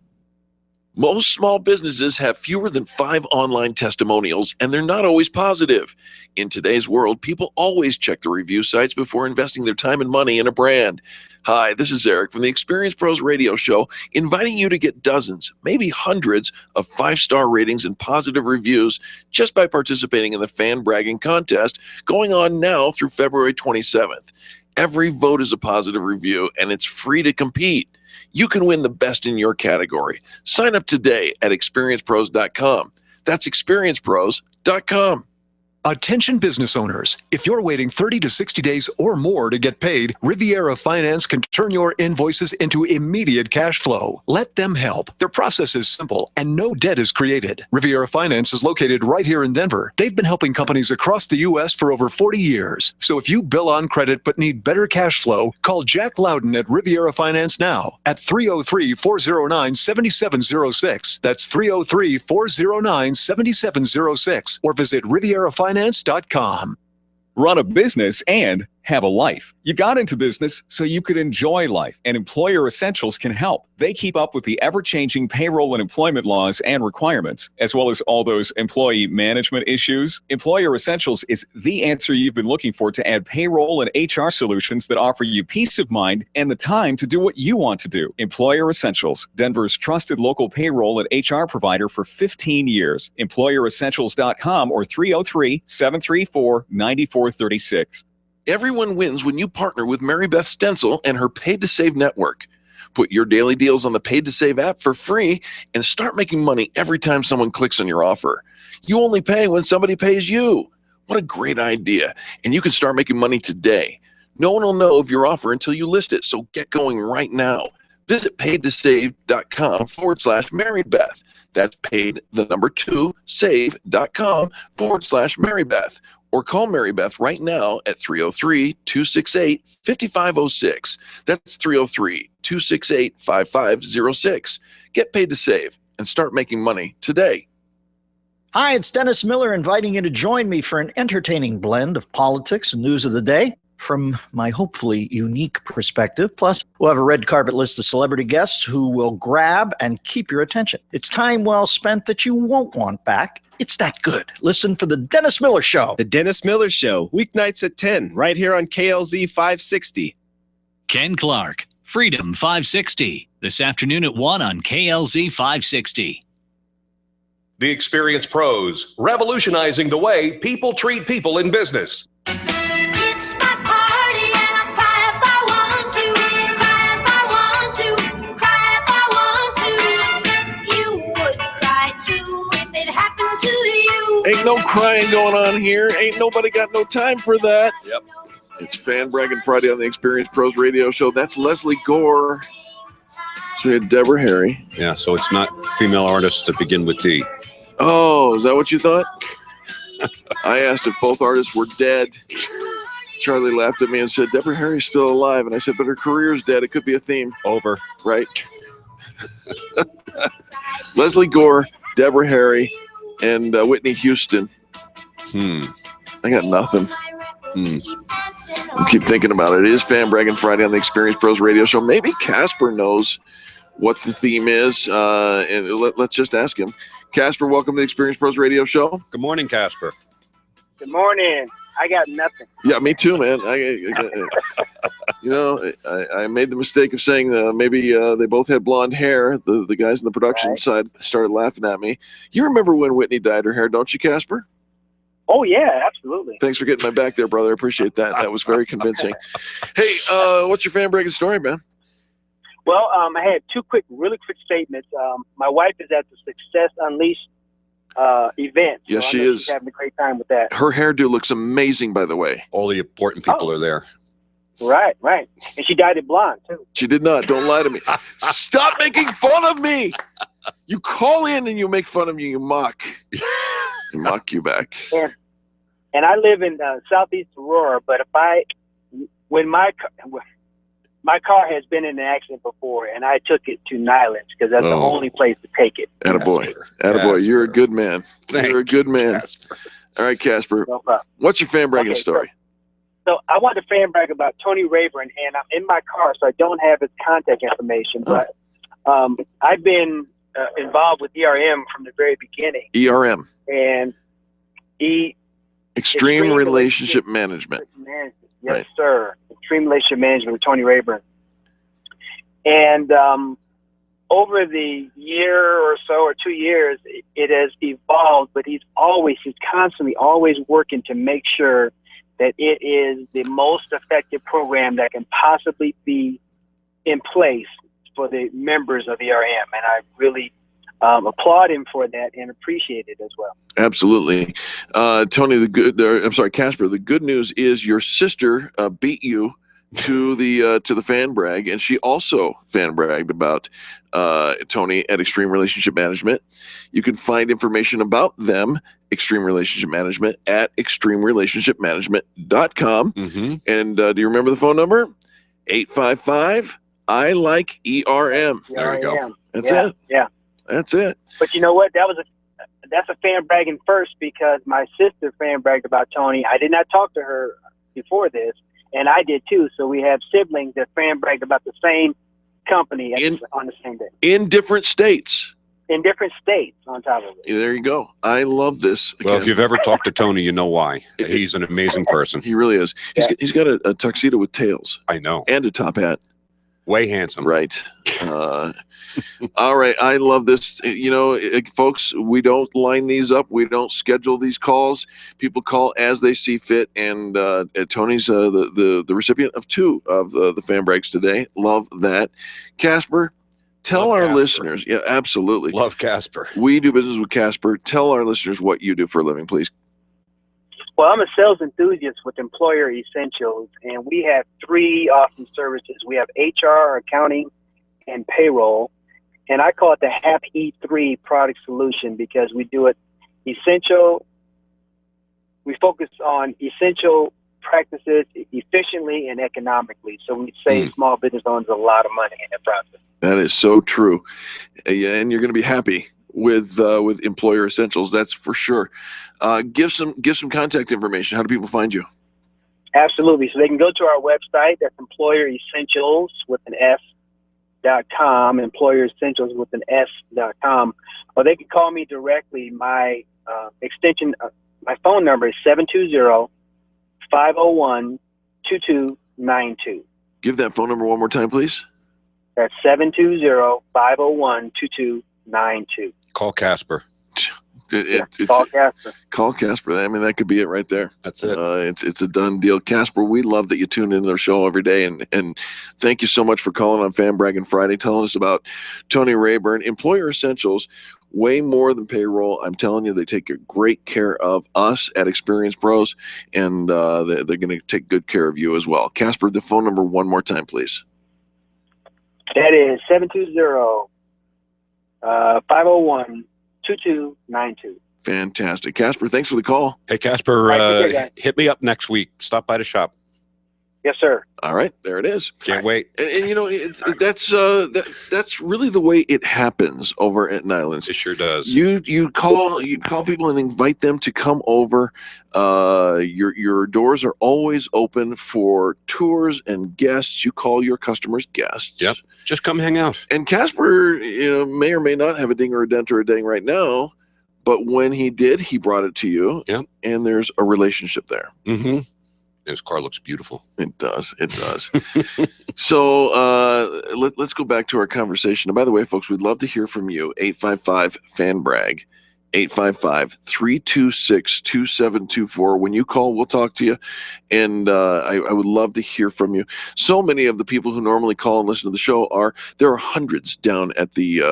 Most small businesses have fewer than 5 online testimonials, and they're not always positive. In today's world, people always check the review sites before investing their time and money in a brand. Hi, this is Eric from the Experience Pros Radio Show, inviting you to get dozens, maybe hundreds of 5-star ratings and positive reviews just by participating in the Fan Bragging Contest going on now through February 27th. Every vote is a positive review, and it's free to compete. You can win the best in your category. Sign up today at experiencepros.com. That's experiencepros.com. Attention business owners, if you're waiting 30 to 60 days or more to get paid, Riviera Finance can turn your invoices into immediate cash flow. Let them help. Their process is simple and no debt is created. Riviera Finance is located right here in Denver. They've been helping companies across the U.S. for over 40 years. So if you bill on credit but need better cash flow, call Jack Loudon at Riviera Finance now at 303-409-7706. That's 303-409-7706 or visit RivieraFinance.com. Run a business and have a life. You got into business so you could enjoy life, and Employer Essentials can help. They keep up with the ever-changing payroll and employment laws and requirements, as well as all those employee management issues. Employer Essentials is the answer you've been looking for to add payroll and HR solutions that offer you peace of mind and the time to do what you want to do. Employer Essentials, Denver's trusted local payroll and HR provider for 15 years. EmployerEssentials.com or 303-734-9436. Everyone wins when you partner with Mary Beth Stencil and her Paid to Save network. Put your daily deals on the Paid to Save app for free and start making money every time someone clicks on your offer. You only pay when somebody pays you. What a great idea. And you can start making money today. No one will know of your offer until you list it, so get going right now. Visit paidtosave.com/MaryBeth. That's paid2save.com/MaryBeth. Or call Mary Beth right now at 303-268-5506. That's 303-268-5506. Get paid to save and start making money today. Hi, it's Dennis Miller inviting you to join me for an entertaining blend of politics and news of the day from my hopefully unique perspective. Plus, we'll have a red carpet list of celebrity guests who will grab and keep your attention. It's time well spent that you won't want back. It's that good. Listen for The Dennis Miller Show. The Dennis Miller Show, weeknights at 10, right here on KLZ 560. Ken Clark, Freedom 560. This afternoon at 1 on KLZ 560. The Experience Pros, revolutionizing the way people treat people in business. It's my party and I'll cry if I want to. Cry if I want to. Cry if I want to. You would cry too if it happened to you. Ain't no crying going on here. Ain't nobody got no time for that. Yep. It's Fan Braggin Friday on the Experience Pros Radio Show. That's Leslie Gore. So we had Deborah Harry. Yeah, so it's not female artists that begin with D. Oh, is that what you thought? I asked if both artists were dead. Charlie laughed at me and said, Deborah Harry's still alive. And I said, but her career's dead. It could be a theme. Over. Right? Leslie Gore, Deborah Harry, and Whitney Houston. I got nothing. I'll keep thinking about it. It is Fan Braggin Friday on the Experience Pros Radio Show. Maybe Casper knows what the theme is, and let's just ask him. Casper, welcome to the Experience Pros Radio Show. Good morning, Casper. Good morning. I got nothing. Yeah, me too, man. I made the mistake of saying maybe they both had blonde hair. The guys in the production side started laughing at me. You remember when Whitney dyed her hair, don't you, Casper? Oh, yeah, absolutely. Thanks for getting my back there, brother. I appreciate that. That was very convincing. Hey, what's your fan breaking story, man? Well, I had two really quick statements. My wife is at the Success Unleashed event. Yes, so she is. She's having a great time with that. Her hairdo looks amazing, by the way. All the important people are there. Right. And she dyed it blonde, too. She did not. Don't lie to me. Stop making fun of me. You call in and you make fun of me. You mock. You mock you back. And I live in Southeast Aurora, but when my car has been in an accident before, and I took it to Nylands because that's the only place to take it. Attaboy. Attaboy. You're a good man. You're a good man. Casper. All right, Casper. No problem. What's your fan bragging story? So I want to fan brag about Tony Rayburn, and I'm in my car, so I don't have his contact information, but I've been involved with ERM from the very beginning. ERM. And Extreme Relationship Management. Yes, sir. Extreme Relationship Management with Tony Rayburn. And over the year or so, or 2 years, it has evolved, but he's constantly always working to make sure that it is the most effective program that can possibly be in place for the members of ERM. And I really applaud him for that and appreciate it as well. Absolutely. Tony, Casper, the good news is your sister beat you to the fan brag, and she also fan bragged about Tony at Extreme Relationship Management. You can find information about them, Extreme Relationship Management, at extremerelationshipmanagement.com. And do you remember the phone number? 855-I-LIKE-ERM. There you go. That's it. Yeah. That's it. But you know what? That's a fan bragging first, because my sister fan bragged about Tony. I did not talk to her before this, and I did too. So we have siblings that fan bragged about the same company on the same day. In different states. In different states, on top of it. There you go. I love this. Well, if you've ever talked to Tony, you know why. He's an amazing person. He really is. He's got a tuxedo with tails. I know. And a top hat. Way handsome. Right. All right. I love this. Folks, we don't line these up. We don't schedule these calls. People call as they see fit. And Tony's the recipient of 2 of the fan breaks today. Love that. Casper, tell our listeners. Yeah, absolutely. Love Casper. We do business with Casper. Tell our listeners what you do for a living, please. Well, I'm a sales enthusiast with Employer Essentials, and we have 3 awesome services. We have HR, accounting, and payroll. And I call it the HAP E3 product solution because we do it essential. We focus on essential practices efficiently and economically. So we save small business owners a lot of money in the process. That is so true. And you're going to be happy with Employer Essentials. That's for sure. Give some contact information. How do people find you? Absolutely. So they can go to our website. That's Employer Essentials with an S.com, Employer Essentials with an S.com, or they can call me directly. My extension, my phone number is 720-501-2292. Give that phone number one more time, please. That's 720-501-2292. Call Casper. Call Casper. Call Casper. I mean, that could be it right there. That's it. It's a done deal. Casper, we love that you tune into their show every day, and thank you so much for calling on Fan Braggin Friday, telling us about Tony Rayburn. Employer Essentials, way more than payroll. I'm telling you, they take great care of us at Experience Pros, and they're going to take good care of you as well. Casper, the phone number one more time, please. That is 720-501-2292. Fantastic. Casper, thanks for the call. Hey, Casper, Right, guys. hit me up next week. Stop by the shop. Yes, sir. All right, there it is. Can't wait. And you know, that's really the way it happens over at Nylons. It sure does. You call people and invite them to come over. Your doors are always open for tours and guests. You call your customers guests. Yep. Just come hang out. And Casper, may or may not have a ding or a dent or a ding right now, but when he did, he brought it to you. Yep. And there's a relationship there. Mm-hmm. His car looks beautiful. It does. It does. So let's go back to our conversation. And by the way, folks, we'd love to hear from you. 855-FAN-BRAG, 855-326-2724. When you call, we'll talk to you. And I would love to hear from you. So many of the people who normally call and listen to the show there are hundreds down at the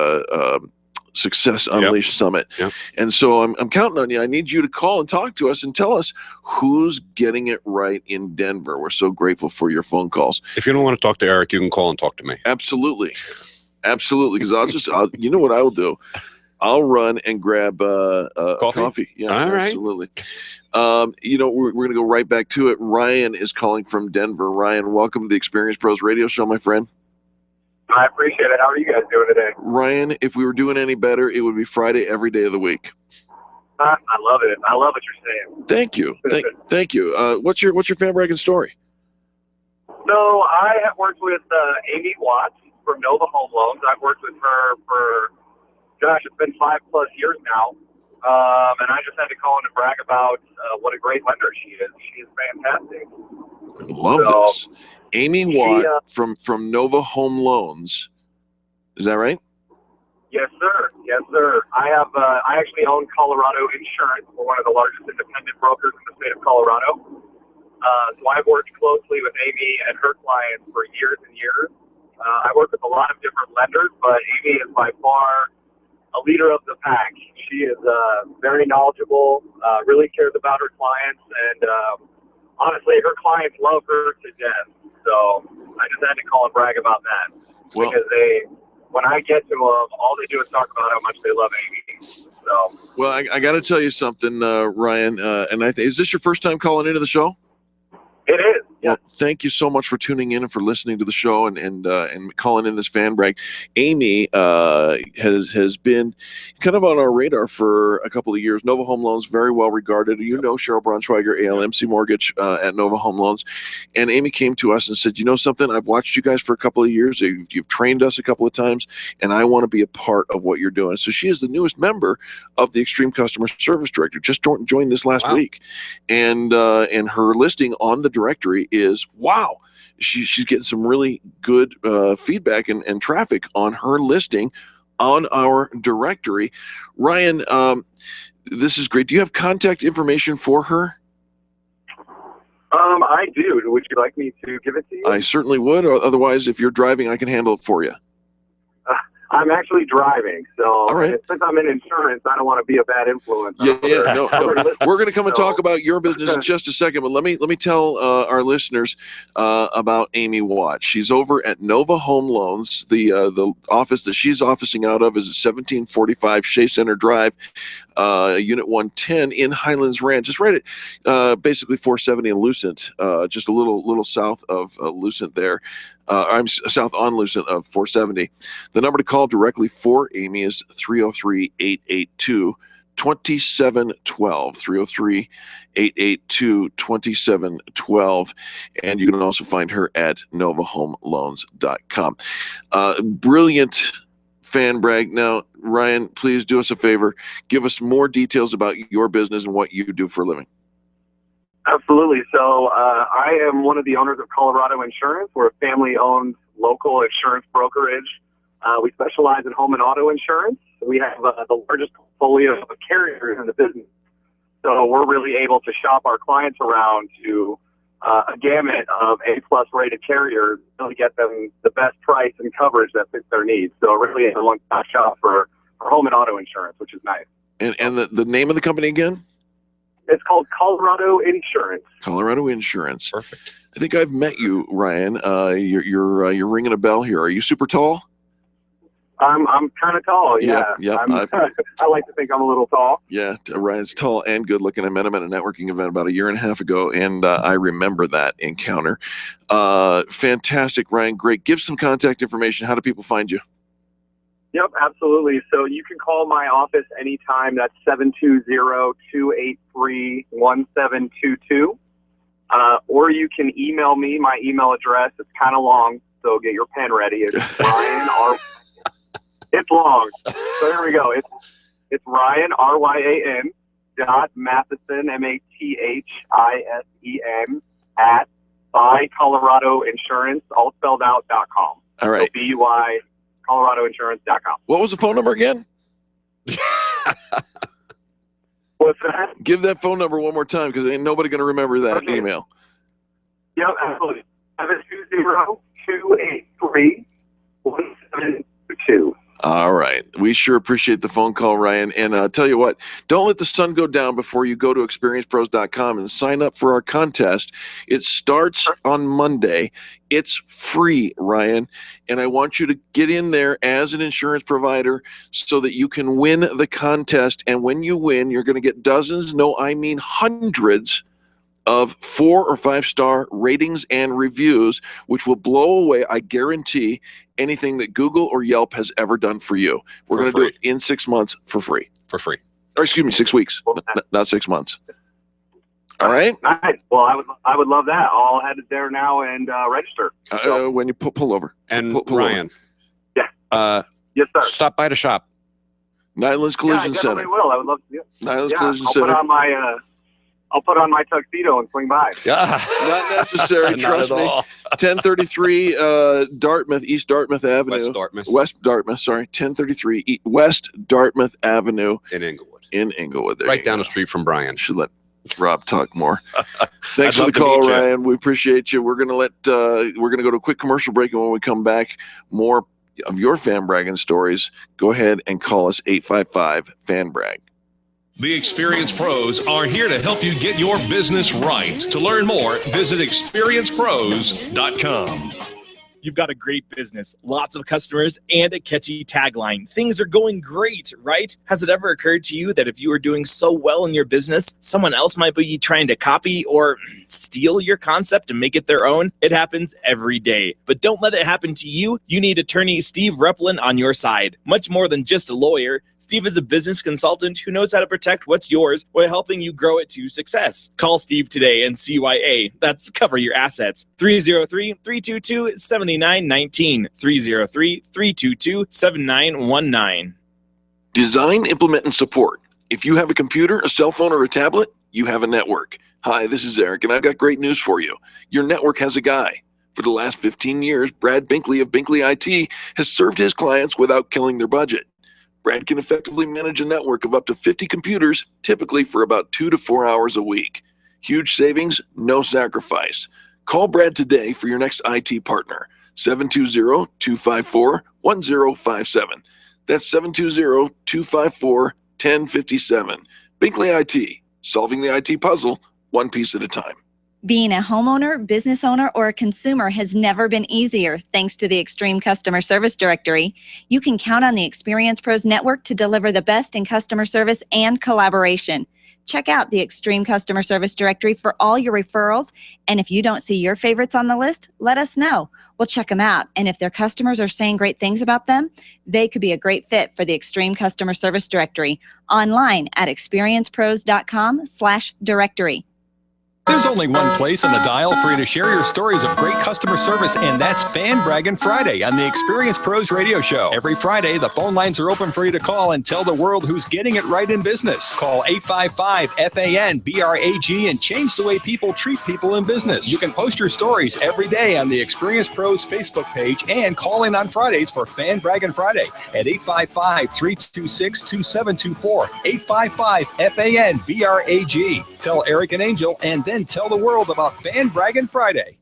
Success Unleashed Summit. Yep. And so I'm counting on you. I need you to call and talk to us and tell us who's getting it right in Denver. We're so grateful for your phone calls. If you don't want to talk to Eric, you can call and talk to me. Absolutely. Because you know what I will do? I'll run and grab coffee. Yeah, all right. Absolutely. We're going to go right back to it. Ryan is calling from Denver. Ryan, welcome to the Experience Pros Radio Show, my friend. I appreciate it. How are you guys doing today? Ryan, if we were doing any better, it would be Friday every day of the week. I love it. I love what you're saying. Thank you. Thank you. What's your Fan Braggin story? So I have worked with Amy Watts from Nova Home Loans. I've worked with her for, it's been 5+ years now. And I just had to call in to brag about what a great lender she is. She is fantastic. I love this. Amy Watt from Nova Home Loans. Is that right? Yes, sir. Yes, sir. I actually own Colorado Insurance. We're one of the largest independent brokers in the state of Colorado. So I've worked closely with Amy and her clients for years and years. I work with a lot of different lenders, but Amy is by far a leader of the pack. She is very knowledgeable, really cares about her clients, and honestly, her clients love her to death. So I just had to call and brag about that. Well, because when I get to them, all they do is talk about how much they love Amy. So. Well, I got to tell you something, Ryan. Is this your first time calling into the show? It is. Well, thank you so much for tuning in and for listening to the show and calling in this fan brag. Amy has been kind of on our radar for a couple of years. Nova Home Loans, very well regarded. You know Cheryl Braunschweiger, ALMC Mortgage at Nova Home Loans. And Amy came to us and said, you know something, I've watched you guys for a couple of years. You've trained us a couple of times, and I want to be a part of what you're doing. So she is the newest member of the Extreme Customer Service Director, just joined this last week. And her listing on the directory is wow. She's getting some really good feedback and traffic on her listing on our directory. Ryan, this is great. Do you have contact information for her? I do. Would you like me to give it to you? I certainly would. Otherwise, if you're driving, I can handle it for you. I'm actually driving, so all right. Since I'm in insurance, I don't want to be a bad influence. No. We're going to come and talk about your business in just a second, but let me tell our listeners about Amy Watt. She's over at Nova Home Loans. The office that she's officing out of is at 1745 Shea Center Drive, Unit 110 in Highlands Ranch. Just right at basically 470 and Lucent, just a little south of Lucent there. I'm south on Lucent of 470. The number to call directly for Amy is 303-882-2712. 303-882-2712. And you can also find her at novahomeloans.com. Brilliant fan brag. Now, Ryan, please do us a favor. Give us more details about your business and what you do for a living. Absolutely. So I am one of the owners of Colorado Insurance. We're a family-owned local insurance brokerage. We specialize in home and auto insurance. We have the largest portfolio of carriers in the business. So we're really able to shop our clients around to a gamut of A-plus rated carriers to get them the best price and coverage that fits their needs. So it really is a one-stop shop for home and auto insurance, which is nice. And the name of the company again? It's called Colorado Insurance. Colorado Insurance. Perfect. I think I've met you, Ryan. You're ringing a bell here. Are you super tall? I'm kind of tall, yeah. Yep. I like to think I'm a little tall. Yeah, Ryan's tall and good looking. I met him at a networking event about a year and a half ago, and I remember that encounter. Fantastic, Ryan. Great. Give some contact information. How do people find you? Yep, absolutely. So you can call my office anytime. That's 720-283-1722. Or you can email me. My email address is kind of long, so get your pen ready. It's Ryan R. It's long. So here we go. It's Ryan, R-Y-A-N, .Matheson, M-A-T-H-I-S-E-N, at by Colorado Insurance, all spelled out, .com. All right. So B-Y, ColoradoInsurance.com. What was the phone number again? What's that? Give that phone number one more time, because ain't nobody going to remember that email. Yep, absolutely. 720-283-1722. All right. We sure appreciate the phone call, Ryan. And tell you what, don't let the sun go down before you go to experiencepros.com and sign up for our contest. It starts on Monday. It's free, Ryan. And I want you to get in there as an insurance provider so that you can win the contest. And when you win, you're going to get dozens, no, I mean hundreds of 4 or 5 star ratings and reviews, which will blow away, I guarantee, anything that Google or Yelp has ever done for you. We're going to do it in 6 months for free. For free. Or excuse me, 6 weeks, not 6 months. All right? Nice. Well, I would love that. I'll head there now and register. When you pull over. And pull Ryan. Over. Yeah. Yes, sir. Stop by the shop. Nyland's Collision I Center. will. I would love to. Nyland's Collision I'll Center. I'll put on my tuxedo and swing by. Yeah. Not necessary. Not Trust at me. all. 1033 East Dartmouth Avenue. West Dartmouth, sorry. 1033 West Dartmouth Avenue. In Inglewood. There right down the street from Brian. Should let Rob talk more. Thanks I'd for the love to call, meet you. Ryan. We appreciate you. We're gonna go to a quick commercial break, and when we come back, more of your fan bragging stories. Go ahead and call us 855-FAN-BRAG. The Experience Pros are here to help you get your business right. To learn more, visit experiencepros.com. You've got a great business, lots of customers, and a catchy tagline. Things are going great, right? Has it ever occurred to you that if you are doing so well in your business, someone else might be trying to copy or steal your concept and make it their own? It happens every day. But don't let it happen to you. You need attorney Steve Replin on your side. Much more than just a lawyer, Steve is a business consultant who knows how to protect what's yours while helping you grow it to success. Call Steve today and CYA. That's Cover Your Assets. 303-322-7919. 303-322-7919. Design, implement, and support. If you have a computer, a cell phone, or a tablet, you have a network. Hi, this is Eric, and I've got great news for you. Your network has a guy. For the last 15 years, Brad Binkley of Binkley IT has served his clients without killing their budget. Brad can effectively manage a network of up to 50 computers, typically for about 2 to 4 hours a week. Huge savings, no sacrifice. Call Brad today for your next IT partner. 720-254-1057. That's 720-254-1057. Binkley IT, solving the IT puzzle one piece at a time. Being a homeowner, business owner, or a consumer has never been easier thanks to the Extreme Customer Service Directory. You can count on the Experience Pros Network to deliver the best in customer service and collaboration. Check out the Extreme Customer Service Directory for all your referrals. And if you don't see your favorites on the list, let us know. We'll check them out. And if their customers are saying great things about them, they could be a great fit for the Extreme Customer Service Directory online at experiencepros.com/directory. There's only one place on the dial for you to share your stories of great customer service, and that's Fan Braggin' Friday on the Experience Pros Radio Show. Every Friday, the phone lines are open for you to call and tell the world who's getting it right in business. Call 855-FAN-BRAG and change the way people treat people in business. You can post your stories every day on the Experience Pros Facebook page and call in on Fridays for Fan Braggin' Friday at 855-326-2724. 855-FAN-BRAG. Tell Eric and Angel, and then tell the world about Fan Braggin' Friday.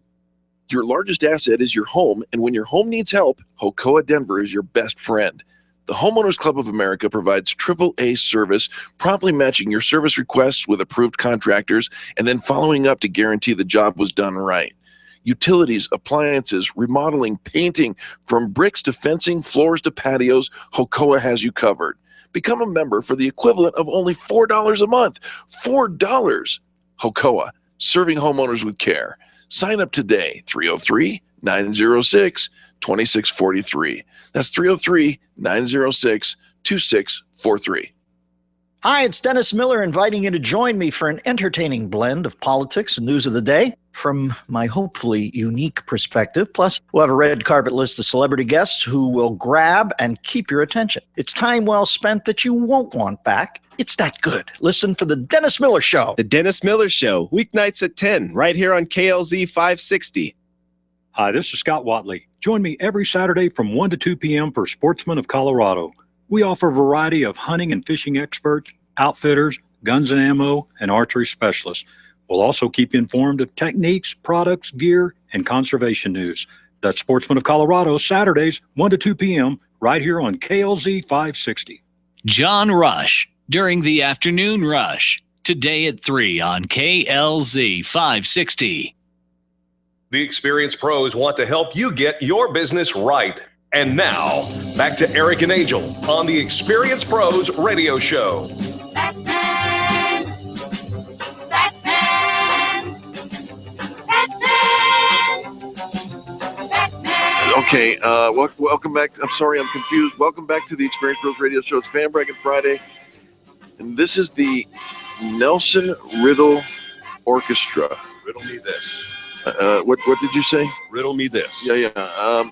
Your largest asset is your home, and when your home needs help, Hocoa Denver is your best friend. The Homeowners Club of America provides AAA service, promptly matching your service requests with approved contractors, and then following up to guarantee the job was done right. Utilities, appliances, remodeling, painting, from bricks to fencing, floors to patios, Hocoa has you covered. Become a member for the equivalent of only $4 a month. $4. Hocoa, serving homeowners with care. Sign up today, 303-906-2643. That's 303-906-2643. Hi, it's Dennis Miller inviting you to join me for an entertaining blend of politics and news of the day from my hopefully unique perspective. Plus, we'll have a red carpet list of celebrity guests who will grab and keep your attention. It's time well spent that you won't want back. It's that good. Listen for The Dennis Miller Show. The Dennis Miller Show, weeknights at 10, right here on KLZ 560. Hi, this is Scott Watley. Join me every Saturday from 1 to 2 p.m. for Sportsmen of Colorado. We offer a variety of hunting and fishing experts, outfitters, guns and ammo, and archery specialists. We'll also keep you informed of techniques, products, gear, and conservation news. That's Sportsmen of Colorado, Saturdays, 1 to 2 p.m., right here on KLZ 560. John Rush during the afternoon rush. Today at 3 on KLZ 560. The experienced pros want to help you get your business right. And now, back to Eric and Angel on the Experienced Pros Radio Show. Batman! Batman! Batman! Batman! Okay, welcome back. I'm sorry, I'm confused. Welcome back to the Experience Pros Radio Show. It's Fan Braggin' Friday. And this is the Nelson Riddle Orchestra. Riddle me this. What did you say? Riddle me this. Yeah.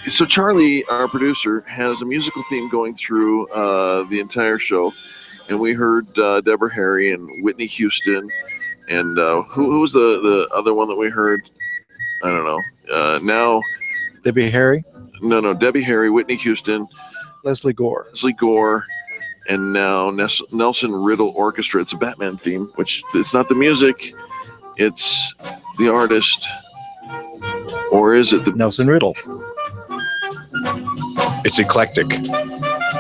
So Charlie, our producer, has a musical theme going through the entire show, and we heard Deborah Harry and Whitney Houston, and who was the other one that we heard? I don't know. Now Debbie Harry? No, Debbie Harry, Whitney Houston, Leslie Gore, and now Nelson Riddle Orchestra. It's a Batman theme, which it's not the music, it's the artist, or is it the Nelson Riddle? It's eclectic.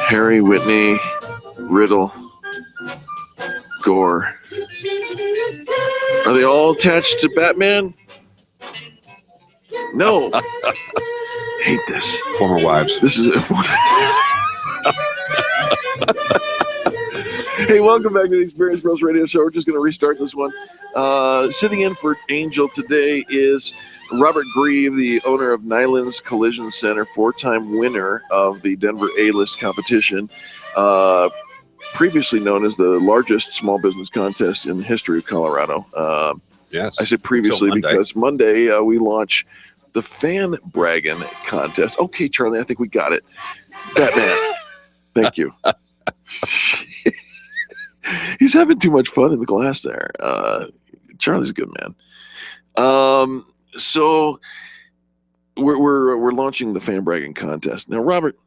Harry, Whitney, Riddle, Gore. Are they all attached to Batman? No. Hate this. Former wives. This is it. Hey, welcome back to the Experience Pros Radio Show. We're just going to restart this one. Sitting in for Angel today is Robert Grieve, the owner of Nyland's Collision Center, 4-time winner of the Denver A-List competition, previously known as the largest small business contest in the history of Colorado. Yes. I say previously because Monday we launch the Fan Braggin' contest. Okay, Charlie, I think we got it. Batman. Thank you. He's having too much fun in the glass there. Charlie's a good man. So we're launching the Fan Braggin' contest now, Robert.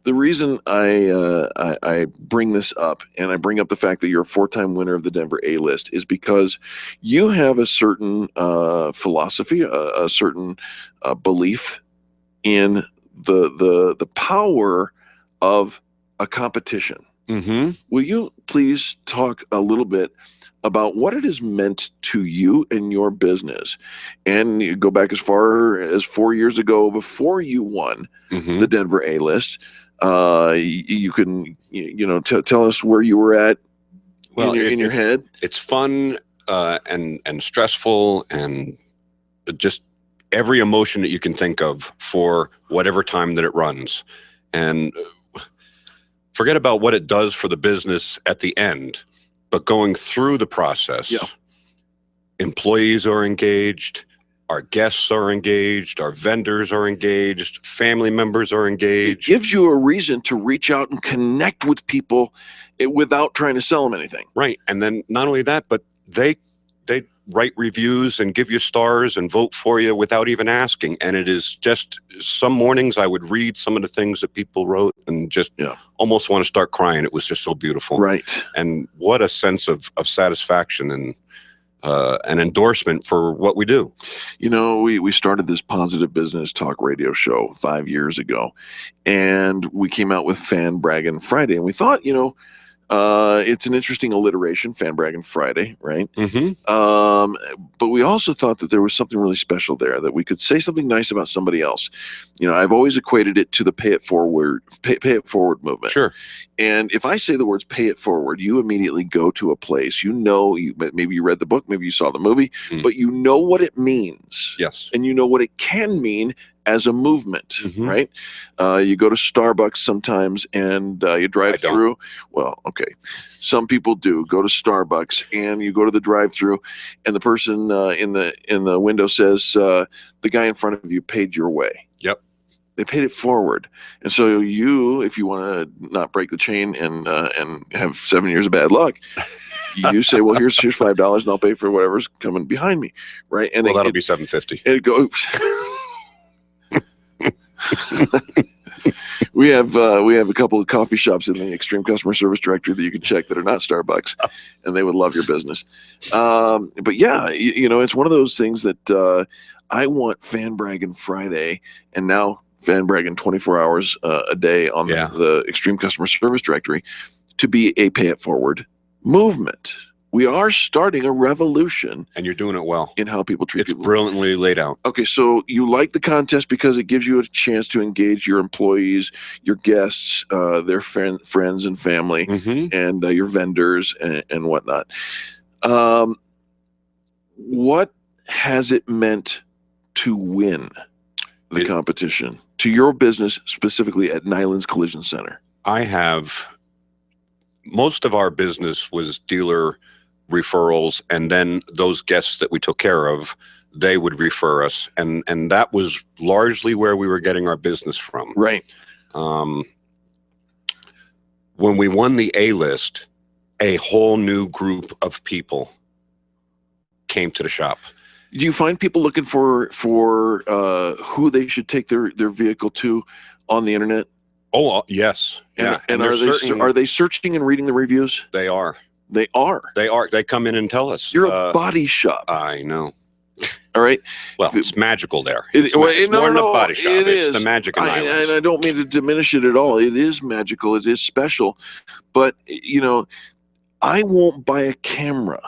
The reason I bring this up, and I bring up the fact that you're a 4-time winner of the Denver A-List, is because you have a certain philosophy, a certain belief in the power of a competition. Mm-hmm. Will you please talk a little bit about what it has meant to you and your business? And you go back as far as 4 years ago, before you won the Denver A-List. You can, tell us where you were at in your head. It's fun and stressful and just every emotion that you can think of for whatever time that it runs. And forget about what it does for the business at the end. But going through the process, employees are engaged, our guests are engaged, our vendors are engaged, family members are engaged. It gives you a reason to reach out and connect with people without trying to sell them anything. Right. And then not only that, but they write reviews and give you stars and vote for you without even asking. And it is just, some mornings I would read some of the things that people wrote and just almost want to start crying. It was just so beautiful. Right. And what a sense of satisfaction and an endorsement for what we do. You know, we started this positive business talk radio show 5 years ago, and we came out with Fan Braggin Friday, and we thought, you know, it's an interesting alliteration, Fan Braggin Friday, right? But we also thought that there was something really special there, that we could say something nice about somebody else. You know, I've always equated it to the pay it forward movement. Sure. And if I say the words pay it forward, you immediately go to a place, you know, maybe you read the book, maybe you saw the movie, but you know what it means. Yes. And you know what it can mean as a movement, right? You go to Starbucks sometimes and you drive through. Well, okay. Some people do go to Starbucks and you go to the drive-through and the person in the window says, the guy in front of you paid your way. Yep. They paid it forward. And so you, if you want to not break the chain and have 7 years of bad luck, you say, well, here's $5 and I'll pay for whatever's coming behind me. Right. And that'll be $7.50. It goes. We have a couple of coffee shops in the Extreme Customer Service Directory that you can check that are not Starbucks, and they would love your business. But yeah, you know, it's one of those things that I want Fan Braggin Friday, and now Fan Braggin 24 hours a day on the Extreme Customer Service Directory to be a pay it forward movement. We are starting a revolution. And you're doing it well. In how people treat people. It's brilliantly laid out. Okay, so you like the contest because it gives you a chance to engage your employees, your guests, their friends and family, and your vendors and whatnot. What has it meant to win the competition? To your business, specifically at Nyland's Collision Center? Most of our business was dealer referrals, and then those guests that we took care of, they would refer us, and that was largely where we were getting our business from. Right. When we won the A-list, a whole new group of people came to the shop. Do you find people looking for who they should take their vehicle to on the internet? Oh, yes. And are they searching and reading the reviews? They are. They are. They come in and tell us. You're a body shop. I know. All right. Well, it's magical there. It's more than a body shop. It's the magic in Nyland's. And I don't mean to diminish it at all. It is magical. It is special. But, you know, I won't buy a camera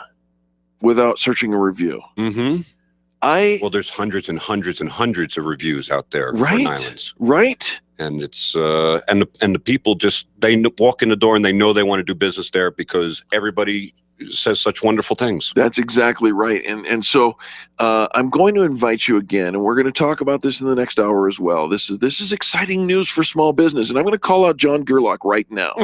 without searching a review. Well, there's hundreds and hundreds and hundreds of reviews out there for Nyland's. Right. And it's and the people just, they walk in the door and they know they want to do business there because everybody says such wonderful things. That's exactly right. And so I'm going to invite you again, and we're going to talk about this in the next hour as well. This is exciting news for small business, and I'm going to call out John Gerlach right now.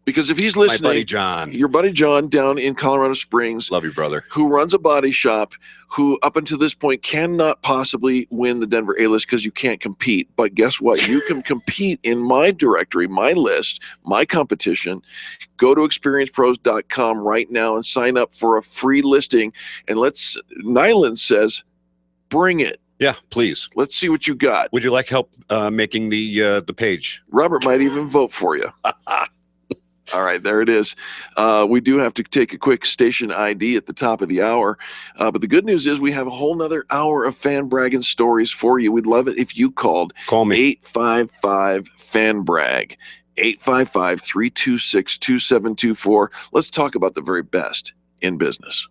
Because if he's listening, my buddy John, your buddy John down in Colorado Springs, love you, brother, who runs a body shop, who up until this point cannot possibly win the Denver A-list because you can't compete. But guess what? You can compete in my directory, my list, my competition. Go to experiencepros.com right now and sign up for a free listing. And Nyland says, bring it. Yeah, please. Let's see what you got. Would you like help making the page? Robert might even vote for you. All right, there it is. We do have to take a quick station ID at the top of the hour. But the good news is we have a whole nother hour of Fan Braggin stories for you. We'd love it if you called. Call me. 855-FAN-BRAG. 855-326-2724. Let's talk about the very best in business.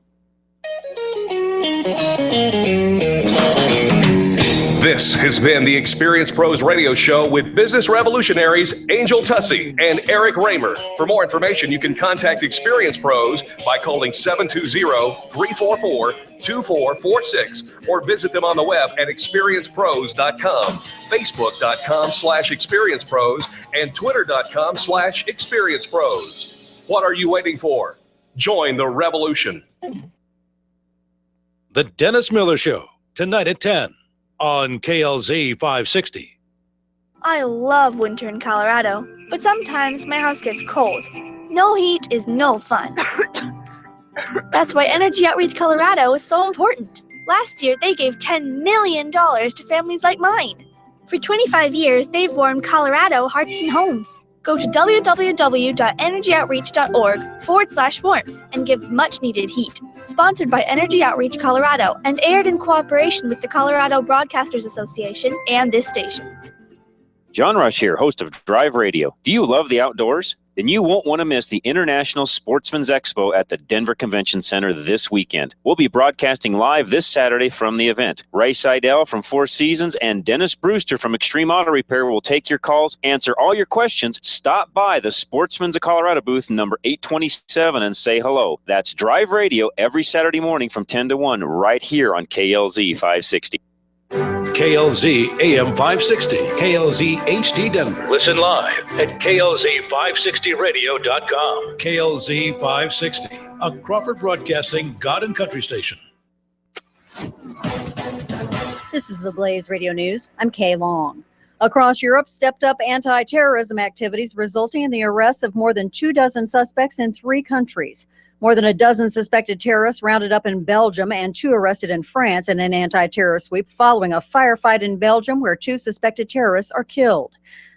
This has been the Experience Pros Radio Show with business revolutionaries Angel Tussey and Eric Raymer. For more information, you can contact Experience Pros by calling 720-344-2446 or visit them on the web at experiencepros.com, facebook.com/experiencepros, and twitter.com/experiencepros. What are you waiting for? Join the revolution. The Dennis Miller Show, tonight at 10 on KLZ 560. I love winter in Colorado, but sometimes my house gets cold. No heat is no fun. That's why Energy Outreach Colorado is so important. Last year, they gave $10 million to families like mine. For 25 years, they've warmed Colorado hearts and homes. Go to www.energyoutreach.org/warmth and give much-needed heat. Sponsored by Energy Outreach Colorado and aired in cooperation with the Colorado Broadcasters Association and this station. John Rush here, host of Drive Radio. Do you love the outdoors? Then you won't want to miss the International Sportsman's Expo at the Denver Convention Center this weekend. We'll be broadcasting live this Saturday from the event. Ray Seidel from Four Seasons and Dennis Brewster from Extreme Auto Repair will take your calls, answer all your questions. Stop by the Sportsman's of Colorado booth number 827 and say hello. That's Drive Radio every Saturday morning from 10 to 1 right here on KLZ 560. KLZ AM 560, KLZ HD Denver. Listen live at KLZ560radio.com. KLZ 560, a Crawford Broadcasting God and Country station. This is the Blaze Radio News. I'm Kay Long. Across Europe, stepped up anti-terrorism activities resulting in the arrests of more than 24 suspects in 3 countries. More than a dozen suspected terrorists rounded up in Belgium and 2 arrested in France in an anti-terror sweep following a firefight in Belgium where 2 suspected terrorists are killed.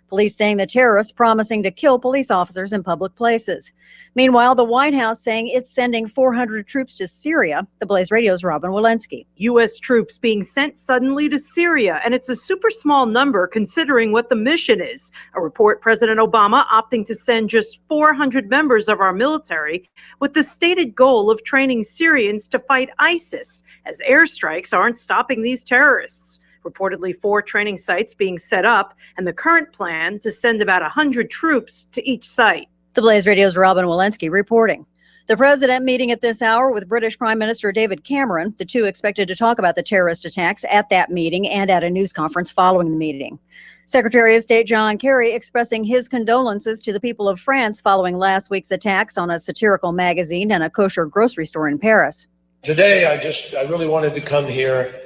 Police saying the terrorists promising to kill police officers in public places. Meanwhile, the White House saying it's sending 400 troops to Syria. The Blaze Radio's Robin Walensky. U.S. troops being sent suddenly to Syria, and it's a super small number considering what the mission is. A report President Obama opting to send just 400 members of our military with the stated goal of training Syrians to fight ISIS, as airstrikes aren't stopping these terrorists. Reportedly 4 training sites being set up, and the current plan to send about 100 troops to each site. The Blaze Radio's Robin Walensky reporting. The president meeting at this hour with British Prime Minister David Cameron. The two expected to talk about the terrorist attacks at that meeting and at a news conference following the meeting. Secretary of State John Kerry expressing his condolences to the people of France following last week's attacks on a satirical magazine and a kosher grocery store in Paris. Today, I really wanted to come here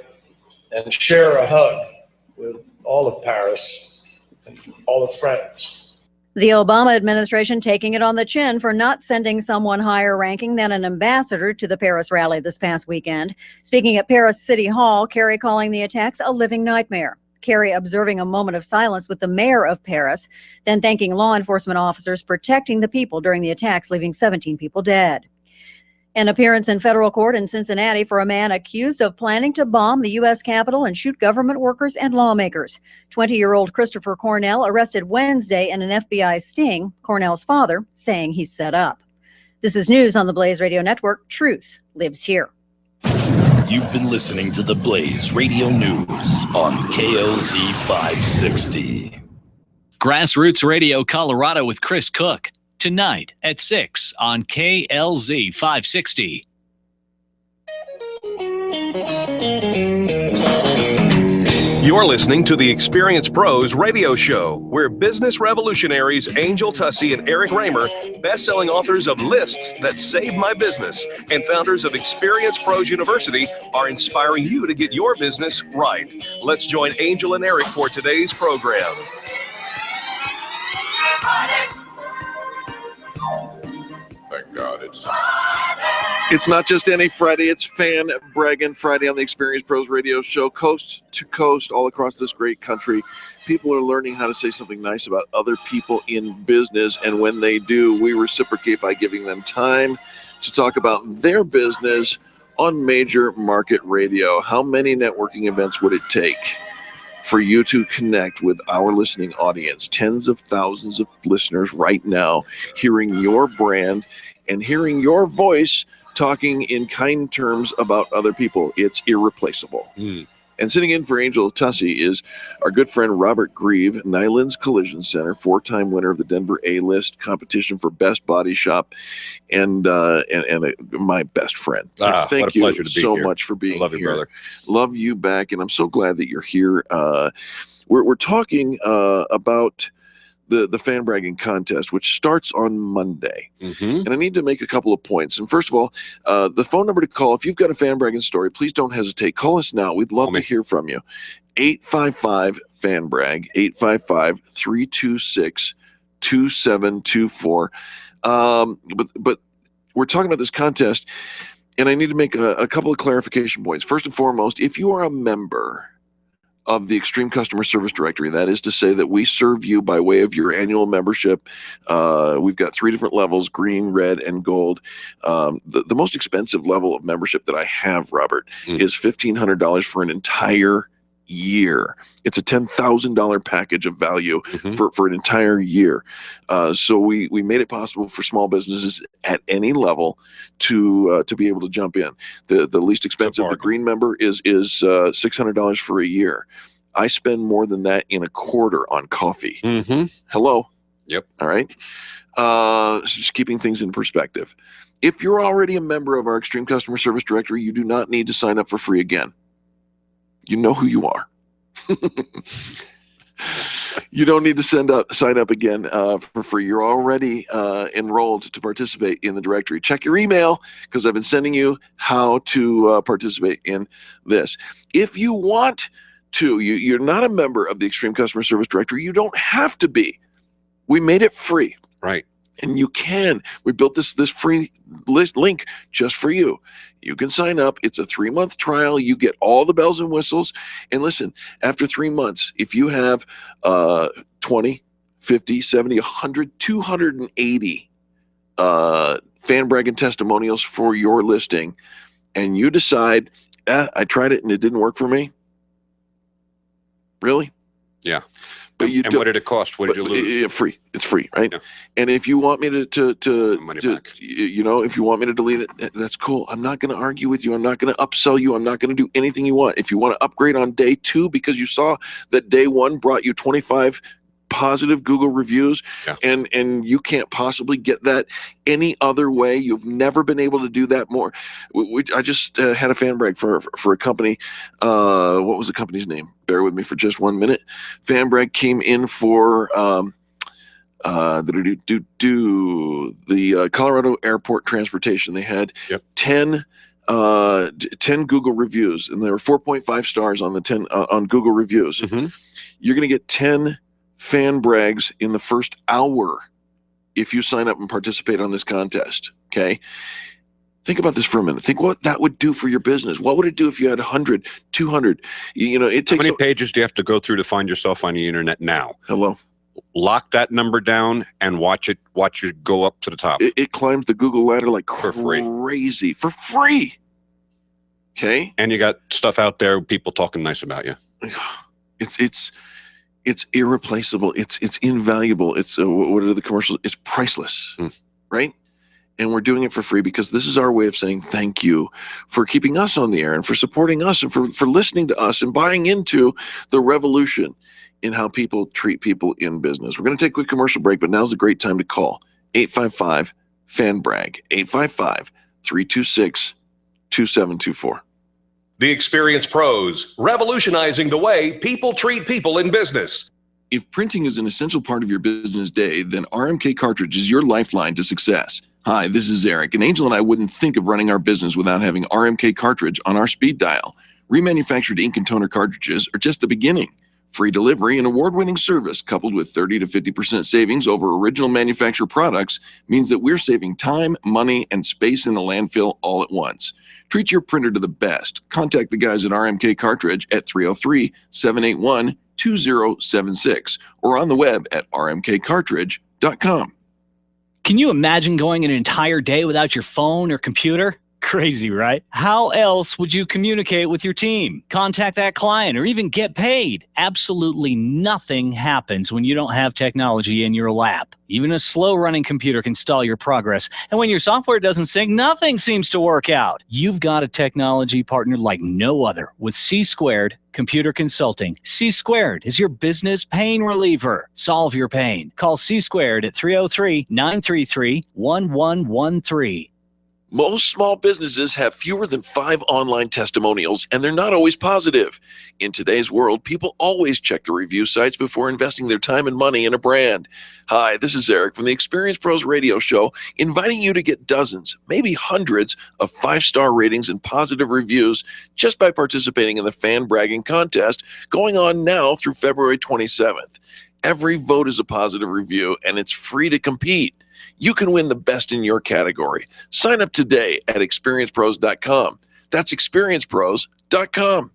and share a hug with all of Paris and all of France. The Obama administration taking it on the chin for not sending someone higher ranking than an ambassador to the Paris rally this past weekend. Speaking at Paris City Hall, Kerry calling the attacks a living nightmare. Kerry observing a moment of silence with the mayor of Paris, then thanking law enforcement officers protecting the people during the attacks, leaving 17 people dead. An appearance in federal court in Cincinnati for a man accused of planning to bomb the U.S. Capitol and shoot government workers and lawmakers. 20-year-old Christopher Cornell arrested Wednesday in an FBI sting, Cornell's father saying he's set up. This is news on the Blaze Radio Network. Truth lives here. You've been listening to the Blaze Radio News on KLZ 560. Grassroots Radio Colorado with Chris Cook. Tonight at 6 on KLZ 560. You're listening to the Experience Pros radio show, where business revolutionaries Angel Tussey and Eric Raymer, best-selling authors of Lists That Saved My Business, and founders of Experience Pros University, are inspiring you to get your business right. Let's join Angel and Eric for today's program. Thank God it's not just any Friday, it's Fan Braggin Friday on the Experience Pros radio show, coast to coast, all across this great country. People are learning how to say something nice about other people in business, and when they do, we reciprocate by giving them time to talk about their business on major market radio. How many networking events would it take for you to connect with our listening audience? Tens of thousands of listeners right now hearing your brand and hearing your voice talking in kind terms about other people. It's irreplaceable. And sitting in for Angel Tussey is our good friend Robert Grieve, Nyland's Collision Center, 4-time winner of the Denver A-List competition for best body shop, and my best friend. Thank what a pleasure to be so here. much for being Love here. you, brother. Love you back, and I'm so glad that you're here. We're talking about the fan bragging contest, which starts on Monday. Mm-hmm. And I need to make a couple of points. And first of all, the phone number to call, if you've got a fan bragging story, please don't hesitate. Call us now. We'd love to hear from you. 855-FAN-BRAG, 855-326-2724. But we're talking about this contest, and I need to make a couple of clarification points. First and foremost, if you are a member of the Extreme Customer Service Directory, that is to say that we serve you by way of your annual membership. We've got 3 different levels, green, red, and gold. The most expensive level of membership that I have, Robert, is $1,500 for an entire year. It's a $10,000 package of value for an entire year. So we made it possible for small businesses at any level to be able to jump in. The least expensive, the green member, is $600 for a year. I spend more than that in a quarter on coffee. Hello. Yep. All right. Just keeping things in perspective. If you're already a member of our Extreme Customer Service Directory, you do not need to sign up for free again. You know who you are. You don't need to sign up again for free. You're already enrolled to participate in the directory. Check your email, because I've been sending you how to participate in this. If you want to, you're not a member of the Extreme Customer Service Directory. You don't have to be. We made it free. Right. And you can. We built this free link just for you. You can sign up. It's a 3-month trial. You get all the bells and whistles. And listen, after 3 months, if you have 20, 50, 70, 100, 280 fan bragging testimonials for your listing, and you decide, I tried it and it didn't work for me. Really? Yeah. But and what did it cost? What did you lose? Free. It's free, right? Yeah. And if you want me to you know, if you want me to delete it, that's cool. I'm not going to argue with you. I'm not going to upsell you. I'm not going to do anything you want. If you want to upgrade on day 2 because you saw that day 1 brought you 25 positive Google reviews, and you can't possibly get that any other way. You've never been able to do that more. I just had a fan brag for a company. What was the company's name? Bear with me for just 1 minute. Fan brag came in for the Colorado Airport Transportation. They had 10 Google reviews, and there were 4.5 stars on the 10 on Google reviews. You're going to get 10 fan brags in the first hour if you sign up and participate on this contest. Okay. Think about this for a minute. Think what that would do for your business. What would it do if you had 100, 200? You know, it takes. How many pages do you have to go through to find yourself on the internet now? Hello. Lock that number down and watch it go up to the top. It climbs the Google ladder like crazy for free. Okay. And you got stuff out there, people talking nice about you. It's irreplaceable. It's invaluable. It's what are the commercials? It's priceless, right? And we're doing it for free because this is our way of saying thank you for keeping us on the air and for supporting us and for listening to us and buying into the revolution in how people treat people in business. We're going to take a quick commercial break, but now's a great time to call 855-FAN-BRAG, 855-326-2724. The Experienced Pros, revolutionizing the way people treat people in business. If printing is an essential part of your business day, then RMK Cartridge is your lifeline to success. Hi, this is Eric, and Angel and I wouldn't think of running our business without having RMK Cartridge on our speed dial. Remanufactured ink and toner cartridges are just the beginning. Free delivery and award-winning service coupled with 30 to 50% savings over original manufacturer products means that we're saving time, money, and space in the landfill all at once. Treat your printer to the best. Contact the guys at RMK Cartridge at 303-781-2076 or on the web at rmkcartridge.com. Can you imagine going an entire day without your phone or computer? Crazy, right? How else would you communicate with your team, contact that client, or even get paid? Absolutely nothing happens when you don't have technology in your lap. Even a slow-running computer can stall your progress. And when your software doesn't sync, nothing seems to work out. You've got a technology partner like no other with C-Squared Computer Consulting. C-Squared is your business pain reliever. Solve your pain. Call C-Squared at 303-933-1113. Most small businesses have fewer than 5 online testimonials, and they're not always positive. In today's world, people always check the review sites before investing their time and money in a brand. Hi, this is Eric from the Experience Pros Radio Show, inviting you to get dozens, maybe hundreds of 5-star ratings and positive reviews just by participating in the Fan Bragging contest going on now through February 27th. Every vote is a positive review, and it's free to compete. You can win the best in your category. Sign up today at experiencepros.com. That's experiencepros.com.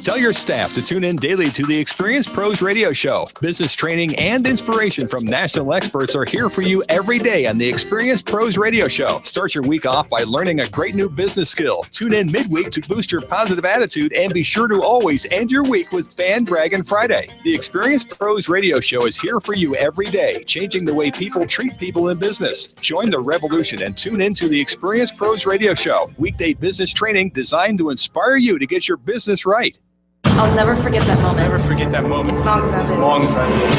Tell your staff to tune in daily to the Experience Pros Radio Show. Business training and inspiration from national experts are here for you every day on the Experience Pros Radio Show. Start your week off by learning a great new business skill. Tune in midweek to boost your positive attitude and be sure to always end your week with Fan Braggin' Friday. The Experience Pros Radio Show is here for you every day, changing the way people treat people in business. Join the revolution and tune in to the Experience Pros Radio Show. Weekday business training designed to inspire you to get your business right. I'll never forget that moment. Never forget that moment. As long as I live. As long as I live.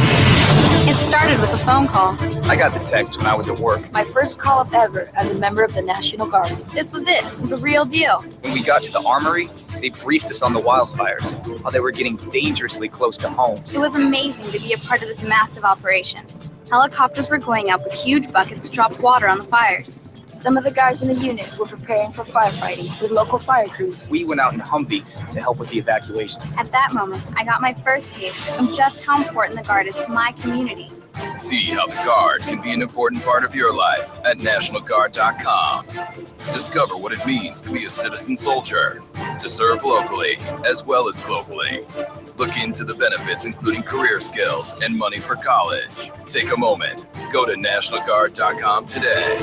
It started with a phone call. I got the text when I was at work. My first call up ever as a member of the National Guard. This was it. The real deal. When we got to the armory, they briefed us on the wildfires, how they were getting dangerously close to homes. It was amazing to be a part of this massive operation. Helicopters were going up with huge buckets to drop water on the fires. Some of the guys in the unit were preparing for firefighting with local fire crews. We went out in Humvees to help with the evacuations. At that moment, I got my first taste of just how important the Guard is to my community. See how the Guard can be an important part of your life at NationalGuard.com. Discover what it means to be a citizen soldier, to serve locally as well as globally. Look into the benefits, including career skills and money for college. Take a moment. Go to NationalGuard.com today.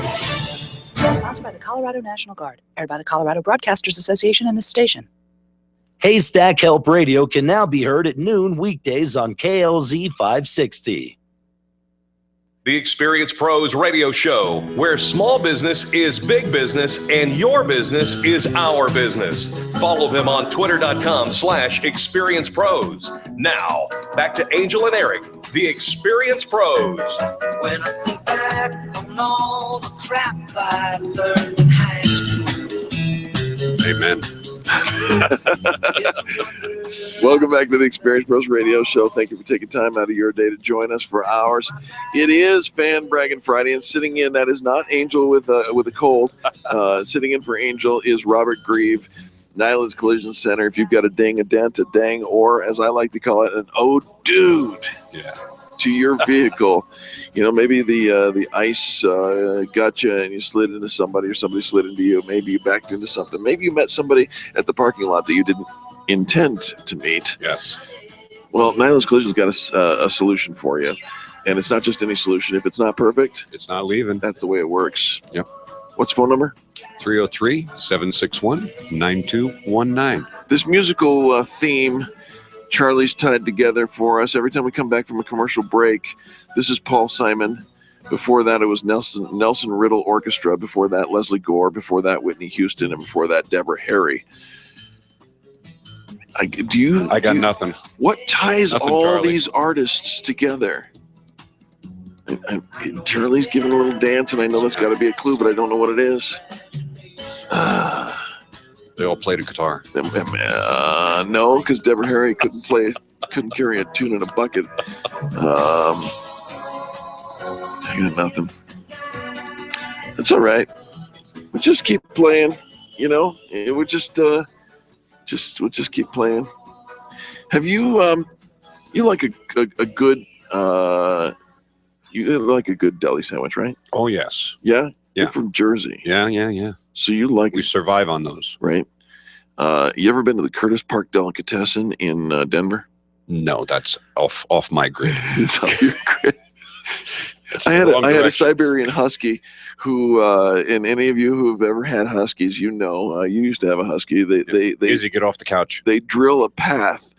Sponsored by the Colorado National Guard, aired by the Colorado Broadcasters Association and this station. Haystack Help Radio can now be heard at noon weekdays on KLZ 560. The Experience Pros Radio Show, where small business is big business and your business is our business. Follow them on twitter.com/experiencepros. Now, back to Angel and Eric, the Experience Pros. When I think back on all the crap I learned in high school. Amen. Welcome back to the Experience Pros Radio Show. Thank you for taking time out of your day to join us for ours. It is Fan Braggin' Friday, and sitting in, that is not Angel with a cold. Sitting in for Angel is Robert Grieve, Nyland's Collision Center. If you've got a ding, a dent, a dang, or as I like to call it, an oh dude to your vehicle. You know, maybe the ice got you and you slid into somebody, or somebody slid into you. Maybe you backed into something. Maybe you met somebody at the parking lot that you didn't intend to meet. Yes. Well, Nyland's Collision's got a solution for you. And it's not just any solution. If it's not perfect, it's not leaving. That's the way it works. Yep. What's the phone number? 303-761-9219. This musical theme Charlie's tied together for us. Every time we come back from a commercial break, this is Paul Simon. Before that, it was Nelson Riddle Orchestra. Before that, Leslie Gore. Before that, Whitney Houston. And before that, Deborah Harry. I got nothing. What ties Nothing, all Charlie. these artists together? Charlie's giving a little dance, and I know that's got to be a clue, but I don't know what it is. They all played a guitar. No, because Deborah Harry couldn't carry a tune in a bucket. I got nothing. That's all right. We just keep playing, you know. We'll just keep playing. Have you you like a good you like a good deli sandwich, right? Oh yes. Yeah. Yeah. You're from Jersey. Yeah. So you like we survive on those, right? You ever been to the Curtis Park Delicatessen in Denver? No, that's off my grid. It's off your grid. I had a Siberian Husky who, and any of you who have ever had Huskies, you know, you used to have a Husky. They Easy, get off the couch. They drill a path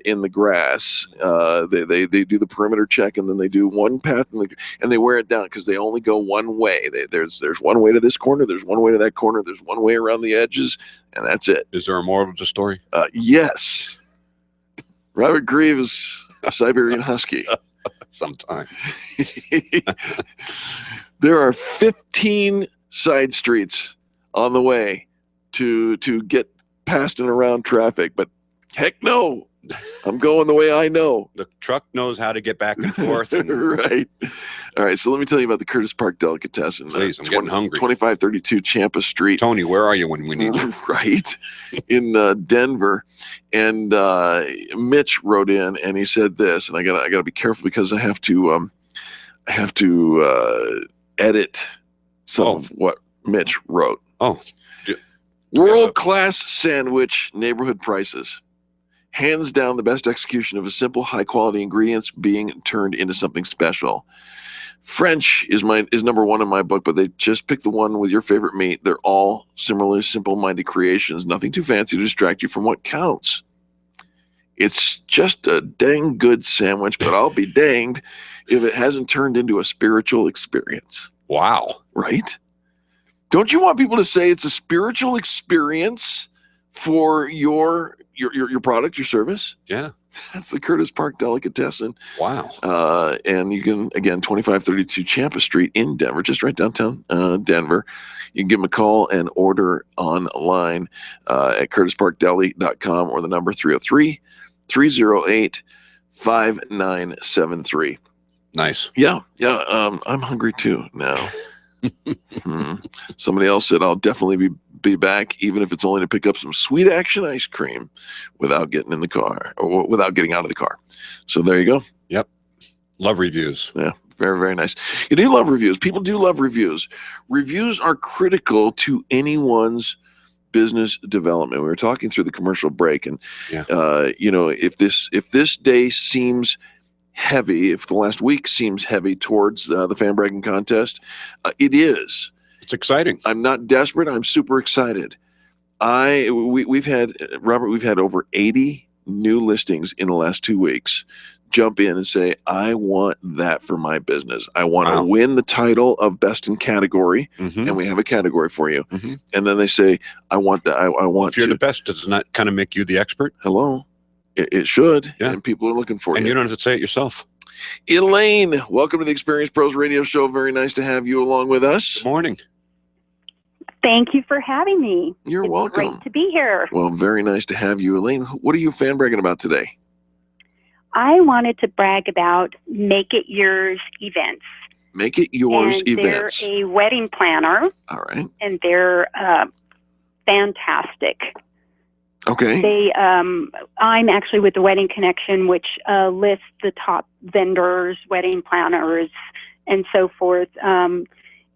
in the grass. They do the perimeter check, and then they do one path, and they wear it down because they only go one way. There's one way to this corner, there's one way to that corner, there's one way around the edges, and that's it. Is there a moral to the story? Yes. Robert Grieve is a Siberian Husky. Sometime. There are 15 side streets on the way to get past and around traffic. But heck no, I'm going the way I know. The truck knows how to get back and forth. Right. All right. So let me tell you about the Curtis Park Delicatessen. Please, I'm getting hungry. 2532 Champa Street. Tony, where are you when we need you? Right. In Denver. And Mitch wrote in and he said this, and I gotta be careful because I have to edit some of what Mitch wrote. Oh. World-class sandwich, neighborhood prices. Hands down the best execution of a simple, high-quality ingredients being turned into something special. French is number one in my book, but they just pick the one with your favorite meat. They're all similarly simple-minded creations, nothing too fancy to distract you from what counts. It's just a dang good sandwich, but I'll be danged if it hasn't turned into a spiritual experience. Wow. Right? Don't you want people to say it's a spiritual experience for your product, your service? Yeah. That's the Curtis Park Delicatessen. Wow. And you can, again, 2532 Champa Street in Denver, just right downtown Denver. You can give them a call and order online at curtisparkdeli.com or the number 303-308-5973. Nice. Yeah. I'm hungry too now. Somebody else said I'll definitely be back, even if it's only to pick up some sweet action ice cream without getting in the car or without getting out of the car. So there you go. Yep. Love reviews. Yeah. Very, very nice. You do love reviews. People do love reviews. Reviews are critical to anyone's business development. We were talking through the commercial break, and if this day seems heavy, if the last week seems heavy towards the fan bragging contest, it is. It's exciting. I'm not desperate. I'm super excited. We've had over 80 new listings in the last 2 weeks jump in and say, I want that for my business. I want to win the title of best in category, and we have a category for you. And then they say, I want that. I want. If you're the best, doesn't that kind of make you the expert? Hello. It should, and people are looking for you. And you don't have to say it yourself. Elaine, welcome to the Experience Pros Radio Show. Very nice to have you along with us. Good morning. Thank you for having me. You're welcome. Great to be here. Well, very nice to have you, Elaine. What are you fan bragging about today? I wanted to brag about Make It Yours events. Make It Yours events. They're a wedding planner. All right. And they're fantastic. Okay. I'm actually with the Wedding Connection, which lists the top vendors, wedding planners, and so forth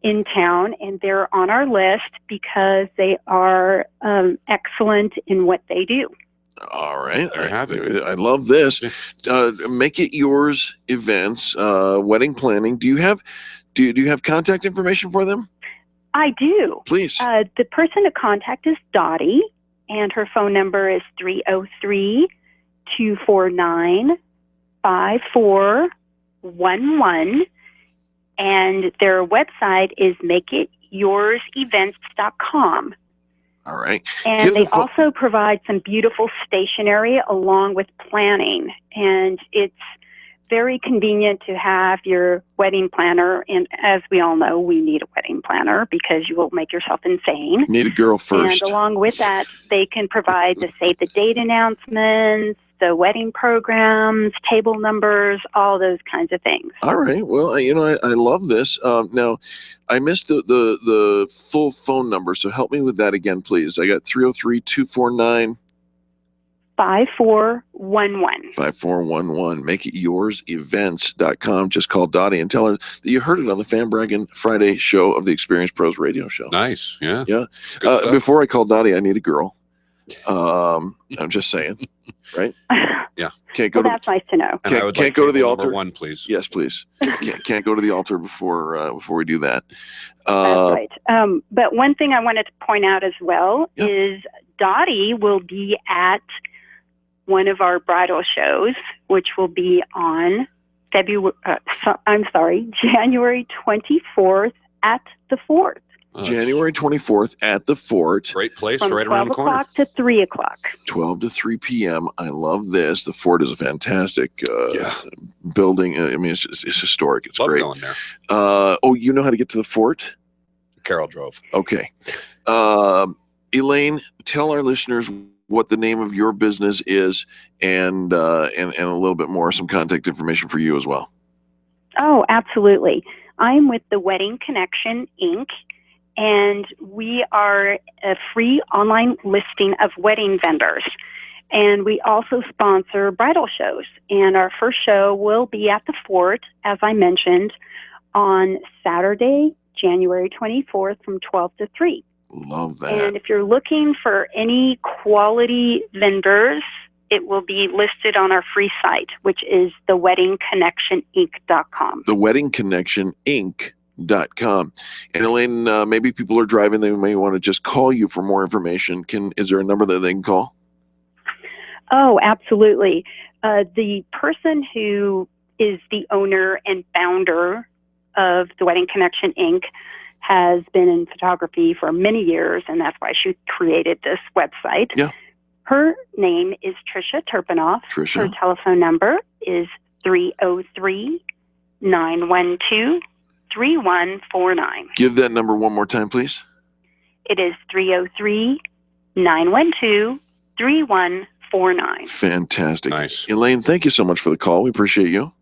in town. And they're on our list because they are excellent in what they do. All right. I love this. Make It Yours events, wedding planning. Do you have contact information for them? I do. Please. The person to contact is Dottie. And her phone number is 303-249-5411. And their website is makeitYoursEvents.com. All right. And they also provide some beautiful stationery along with planning. And it's very convenient to have your wedding planner. And as we all know, we need a wedding planner because you will make yourself insane. Need a girl first. And along with that, they can provide the save the date announcements, the wedding programs, table numbers, all those kinds of things. All right. Well, I love this. Now, I missed the full phone number, so help me with that again, please. I got 303-249. 5411. 5411. MakeItYoursEvents.com. Just call Dottie and tell her that you heard it on the Fan Braggin Friday show of the Experience Pros Radio Show. Nice. Yeah. Yeah. Before I call Dottie, I need a girl. I'm just saying. Right? Yeah. Can't go. Well, that's nice to know. Can't go to the altar. Number one, please. Yes, please. Can't go to the altar before we do that. That's right. But one thing I wanted to point out as well is Dottie will be at one of our bridal shows, which will be on January 24th at the Fort. January 24th at the Fort. Great place, From right around the corner. 12 o'clock to 3 o'clock. 12 to 3 p.m. I love this. The Fort is a fantastic building. I mean, it's historic. It's Love great. going there. You know how to get to the Fort? Carol drove. Okay. Elaine, tell our listeners what the name of your business is and a little bit more, some contact information for you as well. Oh, absolutely. I'm with the Wedding Connection, Inc., and we are a free online listing of wedding vendors. And we also sponsor bridal shows. And our first show will be at the Fort, as I mentioned, on Saturday, January 24th from 12 to 3. Love that. And if you're looking for any quality vendors, it will be listed on our free site, which is theweddingconnectioninc.com. Theweddingconnectioninc.com. And Elaine, maybe people are driving, they may want to just call you for more information. Is there a number that they can call? Oh, absolutely. The person who is the owner and founder of the Wedding Connection, Inc. has been in photography for many years, and that's why she created this website. Yeah. Her name is Tricia Turpinoff. Tricia. Her telephone number is 303-912-3149. Give that number one more time, please. It is 303-912-3149. Fantastic. Nice. Elaine, thank you so much for the call. We appreciate you.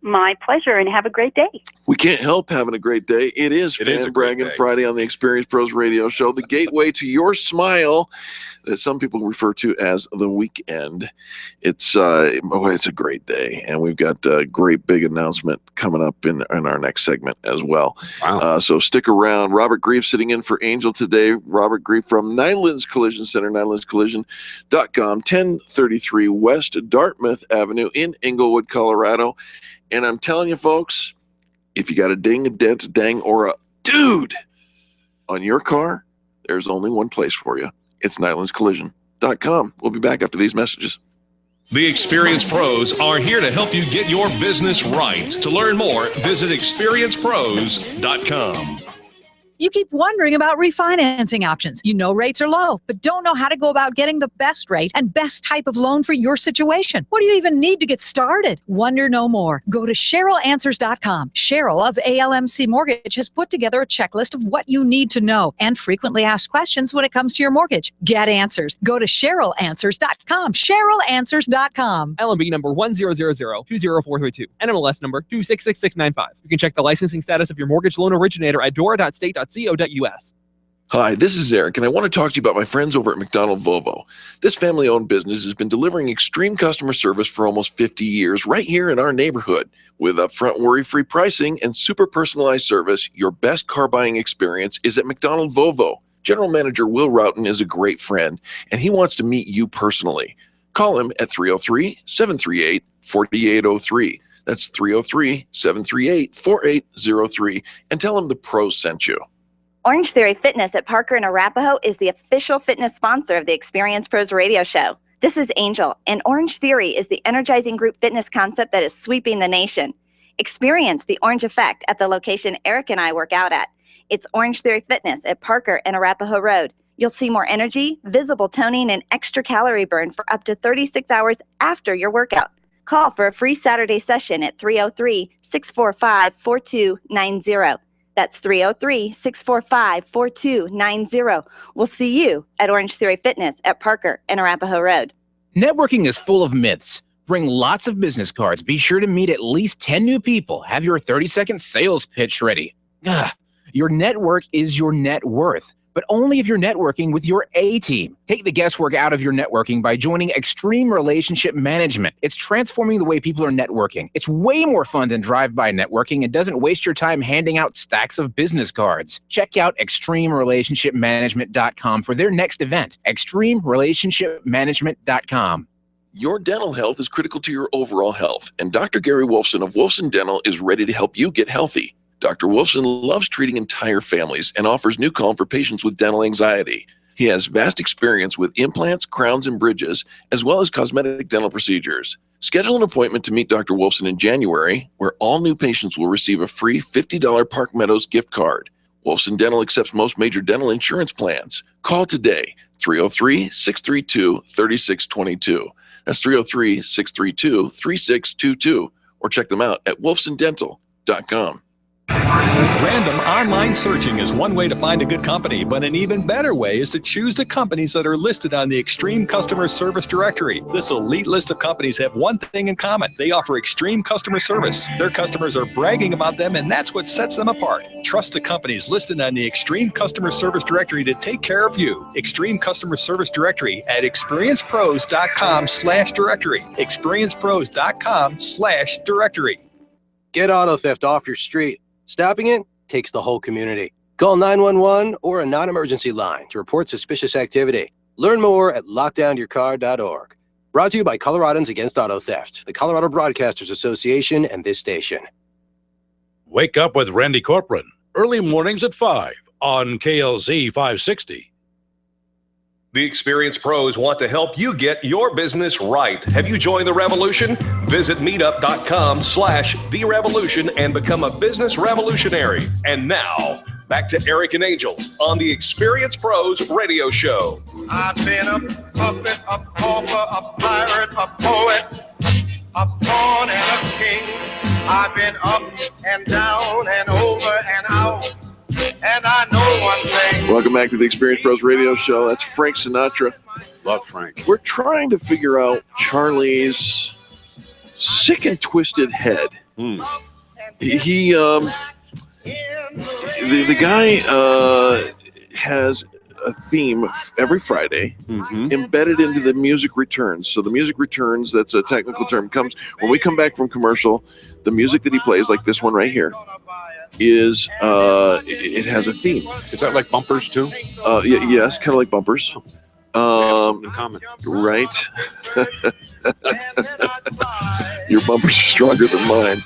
My pleasure, and have a great day. We can't help having a great day. It is Fan Braggin Friday on the Experience Pros Radio Show, the gateway to your smile that some people refer to as the weekend. It's a great day, and we've got a great big announcement coming up in our next segment as well. Wow. So stick around. Robert Grief sitting in for Angel today. Robert Grief from Nyland's Collision Center, nylandscollision.com, 1033 West Dartmouth Avenue in Englewood, Colorado. And I'm telling you, folks, if you got a ding, a dent, a dang, or a dude on your car, there's only one place for you. It's nylandscollision.com. We'll be back after these messages. The experienced pros are here to help you get your business right. To learn more, visit experiencepros.com. You keep wondering about refinancing options. You know rates are low, but don't know how to go about getting the best rate and best type of loan for your situation. What do you even need to get started? Wonder no more. Go to CherylAnswers.com. Cheryl of ALMC Mortgage has put together a checklist of what you need to know and frequently asked questions when it comes to your mortgage. Get answers. Go to CherylAnswers.com. CherylAnswers.com. LMB number 100020432. NMLS number 266695. You can check the licensing status of your mortgage loan originator at dora.state.co.us. Hi, this is Eric, and I want to talk to you about my friends over at McDonald Volvo. This family-owned business has been delivering extreme customer service for almost 50 years right here in our neighborhood. With upfront worry-free pricing and super personalized service, your best car buying experience is at McDonald Volvo. General Manager Will Roughton is a great friend, and he wants to meet you personally. Call him at 303-738-4803. That's 303-738-4803, and tell him the pros sent you. Orange Theory Fitness at Parker and Arapahoe is the official fitness sponsor of the Experience Pros Radio Show. This is Angel, and Orange Theory is the energizing group fitness concept that is sweeping the nation. Experience the orange effect at the location Eric and I work out at. It's Orange Theory Fitness at Parker and Arapahoe Road. You'll see more energy, visible toning, and extra calorie burn for up to 36 hours after your workout. Call for a free Saturday session at 303-645-4290. That's 303-645-4290. We'll see you at Orange Theory Fitness at Parker and Arapahoe Road. Networking is full of myths. Bring lots of business cards. Be sure to meet at least 10 new people. Have your 30-second sales pitch ready. Your network is your net worth, but only if you're networking with your A-team. Take the guesswork out of your networking by joining Extreme Relationship Management. It's transforming the way people are networking. It's way more fun than drive-by networking and doesn't waste your time handing out stacks of business cards. Check out ExtremeRelationshipManagement.com for their next event. ExtremeRelationshipManagement.com. Your dental health is critical to your overall health, and Dr. Gary Wolfson of Wolfson Dental is ready to help you get healthy. Dr. Wolfson loves treating entire families and offers new calm for patients with dental anxiety. He has vast experience with implants, crowns, and bridges, as well as cosmetic dental procedures. Schedule an appointment to meet Dr. Wolfson in January, where all new patients will receive a free $50 Park Meadows gift card. Wolfson Dental accepts most major dental insurance plans. Call today, 303-632-3622. That's 303-632-3622, or check them out at wolfsondental.com. Random online searching is one way to find a good company, but an even better way is to choose the companies that are listed on the Extreme Customer Service Directory. This elite list of companies have one thing in common. They offer extreme customer service. Their customers are bragging about them, and that's what sets them apart. Trust the companies listed on the Extreme Customer Service Directory to take care of you. Extreme Customer Service Directory at experiencepros.com/directory. experiencepros.com/directory. Get auto theft off your street. Stopping it takes the whole community. Call 911 or a non-emergency line to report suspicious activity. Learn more at lockdownyourcar.org. Brought to you by Coloradans Against Auto Theft, the Colorado Broadcasters Association, and this station. Wake up with Randy Corcoran, early mornings at 5 on KLZ 560. The experienced pros want to help you get your business right. Have you joined the revolution? Visit meetup.com/therevolution and become a business revolutionary. And now, back to Eric and Angel on the Experienced Pros Radio Show. I've been a puppet, a pauper, a pirate, a poet, a pawn and a king. I've been up and down and over and out. And I know one thing. Welcome back to the Experienced Pros Radio Show. That's Frank Sinatra. Love Frank. We're trying to figure out Charlie's sick and twisted head. The guy has a theme every Friday embedded into the music returns. So the music returns, that's a technical term, comes when we come back from commercial. The music that he plays, like this one right here, is it has a theme. Is that like bumpers too? Yes, kind of like bumpers. In common. Right. Your bumpers are stronger than mine,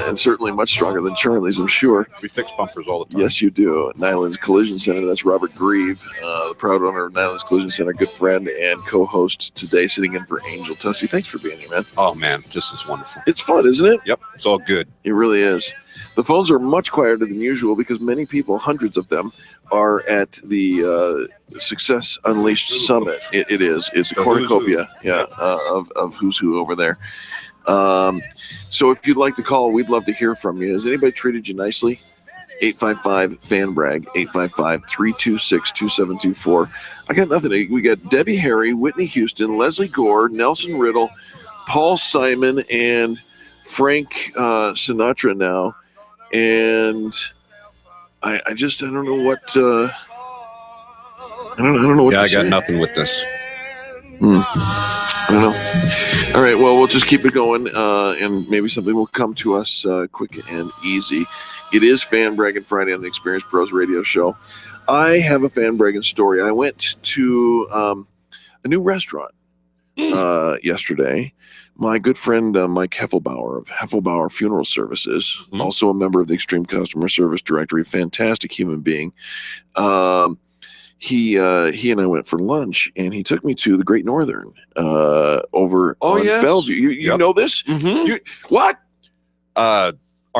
and certainly much stronger than Charlie's, I'm sure. We fix bumpers all the time. Yes, you do. Nyland's Collision Center. That's Robert Grieve, the proud owner of Nyland's Collision Center, good friend and co-host today, sitting in for Angel Tussey. Thanks for being here, man. Oh man, this is wonderful. It's fun, isn't it? Yep, it's all good. It really is. The phones are much quieter than usual because many people, hundreds of them, are at the Success Unleashed Summit. It is. It's a cornucopia, of who's who over there. So if you'd like to call, we'd love to hear from you. Has anybody treated you nicely? 855-FAN-BRAG, 855-326-2724. I got nothing. We got Debbie Harry, Whitney Houston, Leslie Gore, Nelson Riddle, Paul Simon, and Frank Sinatra now. And I don't know what I don't know what to say. I got nothing with this. I don't know. All right, well, we'll just keep it going, and maybe something will come to us quick and easy. It is Fan Braggin' Friday on the Experienced Pros Radio Show. I have a fan bragging story. I went to a new restaurant yesterday. My good friend Mike Heffelbauer of Heffelbauer Funeral Services, also a member of the Extreme Customer Service Directory, fantastic human being. He and I went for lunch, and he took me to the Great Northern over on Bellevue. You know this? What? Our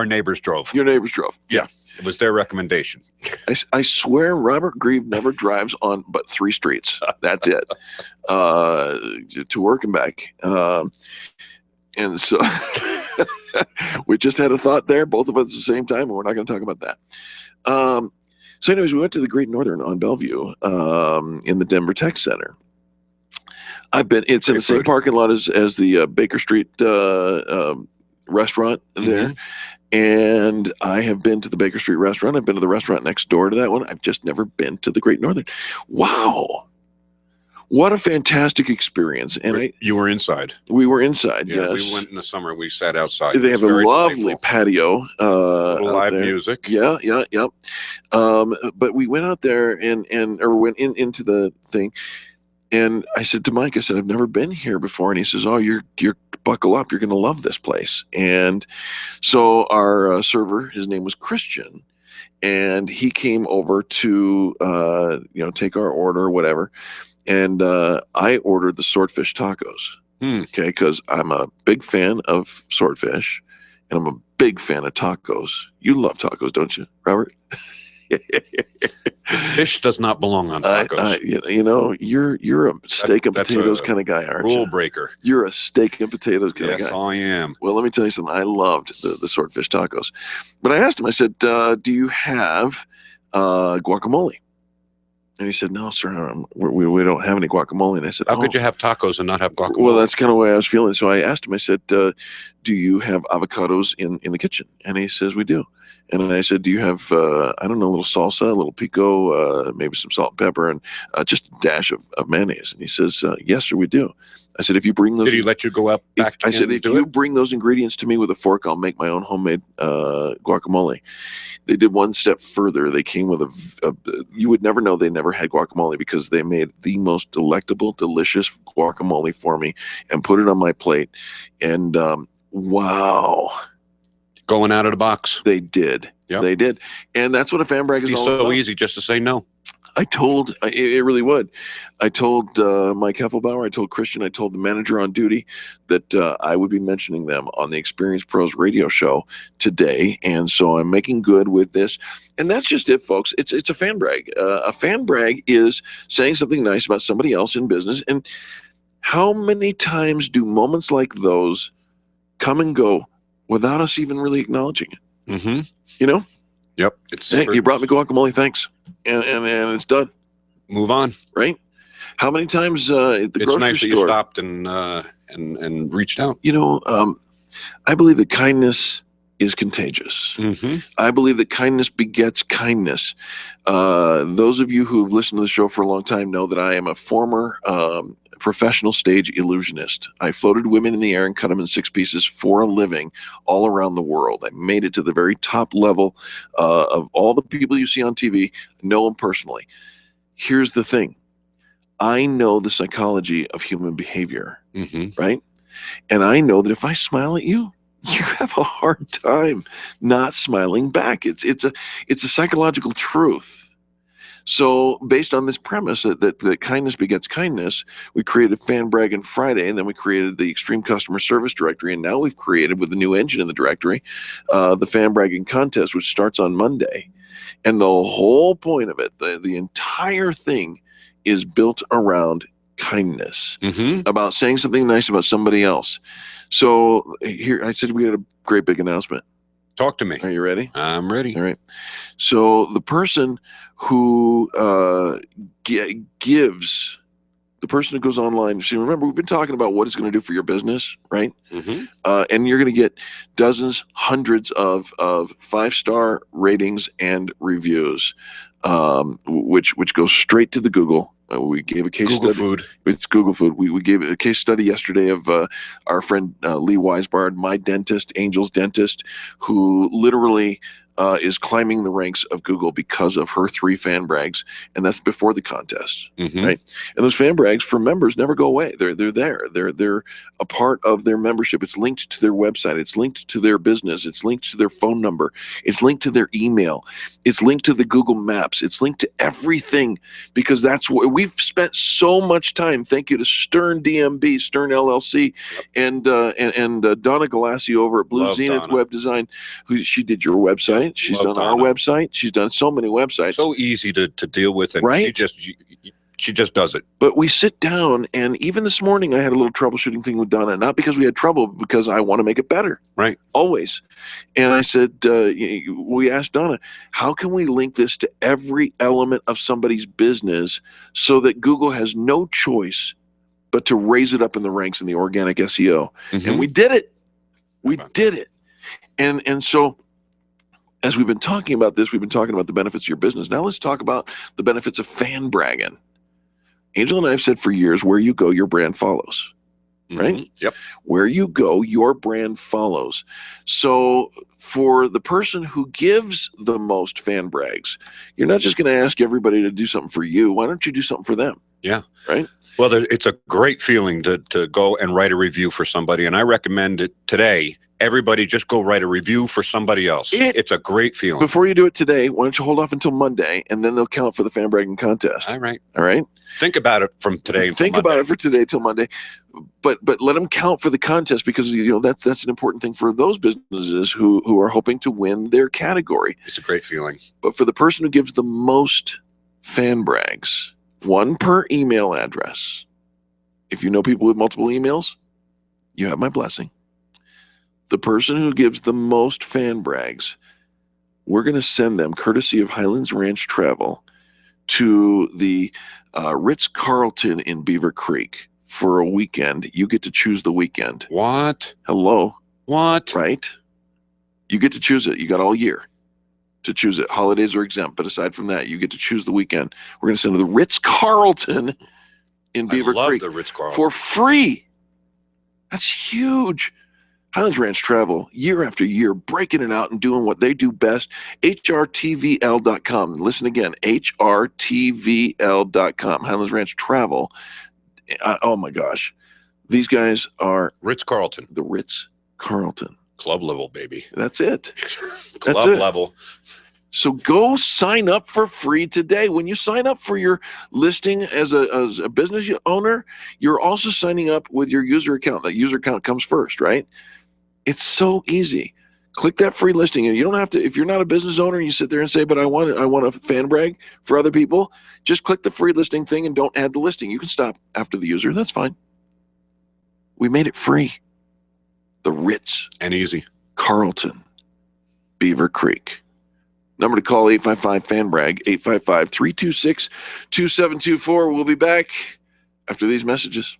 neighbors drove. Your neighbors drove. Yeah. It was their recommendation. I swear Robert Grieve never drives on but 3 streets. That's it. To work and back. And so we just had a thought there, both of us at the same time, and we're not going to talk about that. So anyways, we went to the Great Northern on Bellevue in the Denver Tech Center. It's in the same parking lot as the Baker Street restaurant there. And I have been to the Baker Street restaurant. I've been to the restaurant next door to that one. I've just never been to the Great Northern. Wow. What a fantastic experience. And you were inside. We were inside, yeah, yes. We went in the summer. We sat outside. They have a lovely patio. Live music. Yeah. But we went out there or went into the thing. And I said to Mike, I said, I've never been here before. And he says, oh, you're buckle up. You're going to love this place. And so our server, his name was Christian, and he came over to, take our order or whatever. And I ordered the swordfish tacos. Okay. Because I'm a big fan of swordfish and I'm a big fan of tacos. You love tacos, don't you, Robert? Fish does not belong on tacos. You're a steak and That's potatoes a kind of guy, aren't rule you? breaker. You're a steak and potatoes kind of guy. Yes, I am. Well, let me tell you something. I loved the swordfish tacos. But I asked him, I said, do you have guacamole? And he said, no, sir, we don't have any guacamole. And I said, how could you have tacos and not have guacamole? Well, that's kind of the way I was feeling. So I asked him, I said, do you have avocados in the kitchen? And he says, we do. And I said, do you have, I don't know, a little salsa, a little pico, maybe some salt and pepper, and just a dash of mayonnaise? And he says, yes, sir, we do. I said, if you bring those... Did he let you go up back I said, if you bring those ingredients to me with a fork, I'll make my own homemade guacamole. They did one step further. They came with you would never know they never had guacamole, because they made the most delectable, delicious guacamole for me and put it on my plate. And wow. Going out of the box. They did. Yep. They did. And that's what a fan brag is all about. So easy just to say no. It really would. I told Mike Heffelbauer, I told Christian, I told the manager on duty that I would be mentioning them on the Experience Pros radio show today. And so I'm making good with this. And that's just it, folks. It's a fan brag. A fan brag is saying something nice about somebody else in business. And how many times do moments like those come and go without us even really acknowledging it? Mm-hmm. You know? Yep. Hey, you brought me guacamole, thanks. And it's done. Move on. Right? How many times at the grocery store... It's nice that you stopped and reached out. You know, I believe that kindness is contagious. Mm-hmm. I believe that kindness begets kindness. Those of you who have listened to the show for a long time know that I am a former professional stage illusionist. I floated women in the air and cut them in 6 pieces for a living all around the world. I made it to the very top level of all the people you see on TV. I know them personally. Here's the thing. I know the psychology of human behavior, right? And I know that if I smile at you, you have a hard time not smiling back. It's a psychological truth. So based on this premise that kindness begets kindness, we created Fan Braggin Friday, and then we created the Extreme Customer Service Directory, and now we've created, with the new engine in the directory, the Fan Bragging Contest, which starts on Monday. And the whole point of it, the entire thing, is built around kindness, about saying something nice about somebody else. So here, I said we had a great big announcement. Talk to me. Are you ready? I'm ready. All right. So the person who gives, the person who goes online, see, remember, we've been talking about what it's going to do for your business, right? And you're going to get dozens, hundreds of 5-star ratings and reviews, which goes straight to the Google. We gave a case Google study. Food. It's Google Food. We gave a case study yesterday of our friend Lee Weisbard, my dentist, Angel's dentist, who literally is climbing the ranks of Google because of her 3 fan brags, and that's before the contest, right? And those fan brags for members never go away. They're there. They're a part of their membership. It's linked to their website. It's linked to their business. It's linked to their phone number. It's linked to their email. It's linked to the Google Maps. It's linked to everything, because that's what we've spent so much time. Thank you to Stern DMB, Stern LLC, and Donna Galassi over at Blue Zenith Web Design, she did your website. She's done our website. She's done so many websites. So easy to deal with, and right? She just does it. But we sit down, and even this morning I had a little troubleshooting thing with Donna, not because we had trouble, but because I want to make it better. Right. Always. And I said, we asked Donna, how can we link this to every element of somebody's business so that Google has no choice but to raise it up in the ranks in the organic SEO? And we did it. We did it. And so, as we've been talking about this, we've been talking about the benefits of your business. Now let's talk about the benefits of fan bragging. Angel and I have said for years, where you go, your brand follows, right? Yep. Where you go, your brand follows. So for the person who gives the most fan brags, you're not just going to ask everybody to do something for you. Why don't you do something for them? Yeah. Right? Well, it's a great feeling to go and write a review for somebody, and I recommend it today. everybody just go write a review for somebody else. It's a great feeling. Before you do it today, why don't you hold off until Monday, and then they'll count for the fan bragging contest. All right. All right. Think about it from today. Think about it for today till Monday, but let them count for the contest, because that's an important thing for those businesses who are hoping to win their category. It's a great feeling. But for the person who gives the most fan brags, one per email address. If you know people with multiple emails, you have my blessing. The person who gives the most fan brags, we're going to send them, courtesy of Highlands Ranch Travel, to the Ritz-Carlton in Beaver Creek for a weekend. You get to choose the weekend. What? Hello? What? Right? You get to choose it. You got all year to choose it. Holidays are exempt, but aside from that, you get to choose the weekend. We're going to send to the Ritz-Carlton in Beaver love Creek the Ritz-Carlton. for free. That's huge. Highlands Ranch Travel, year after year, breaking it out and doing what they do best. HRTVL.com. Listen again, HRTVL.com. Highlands Ranch Travel. Oh my gosh. These guys are Ritz-Carlton. The Ritz-Carlton. Club level, baby. That's it. Club level. So go sign up for free today. When you sign up for your listing as a business owner, you're also signing up with your user account. That user account comes first, right? It's so easy. Click that free listing, and you don't have to. If you're not a business owner, and you sit there and say, "But I want a fan brag for other people." Just click the free listing thing and don't add the listing. You can stop after the user. That's fine. We made it free. The Ritz and easy. Carlton, Beaver Creek. Number to call, 855-FAN-BRAG, 855-326-2724. We'll be back after these messages.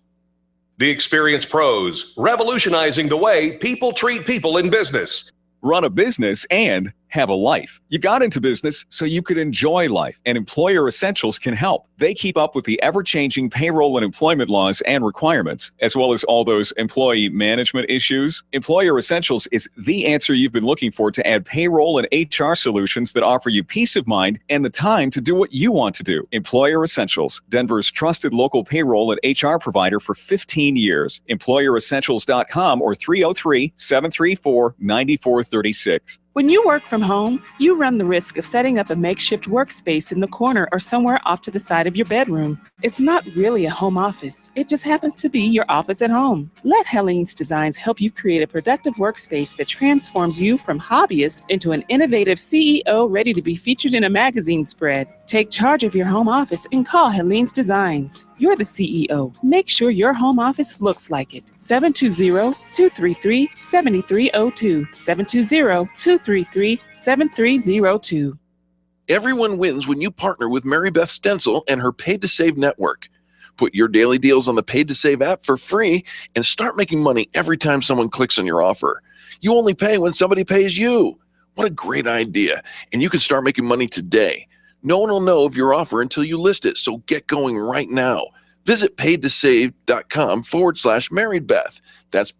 The Experienced Pros, revolutionizing the way people treat people in business. Run a business and have a life. You got into business so you could enjoy life, and Employer Essentials can help. They keep up with the ever-changing payroll and employment laws and requirements, as well as all those employee management issues. Employer Essentials is the answer you've been looking for to add payroll and HR solutions that offer you peace of mind and the time to do what you want to do. Employer Essentials, Denver's trusted local payroll and HR provider for 15 years. EmployerEssentials.com or 303-734-9436. When you work from home, you run the risk of setting up a makeshift workspace in the corner or somewhere off to the side of your bedroom. It's not really a home office. It just happens to be your office at home. Let Helene's Designs help you create a productive workspace that transforms you from hobbyist into an innovative CEO ready to be featured in a magazine spread. Take charge of your home office and call Helene's Designs. You're the CEO. Make sure your home office looks like it. 720-233-7302. 720-233-7302. Everyone wins when you partner with Mary Beth Stencil and her Paid to Save network. Put your daily deals on the Paid to Save app for free and start making money every time someone clicks on your offer. You only pay when somebody pays you. What a great idea. And you can start making money today. No one will know of your offer until you list it, so get going right now. Visit paidtosave.com/MarriedBeth. That's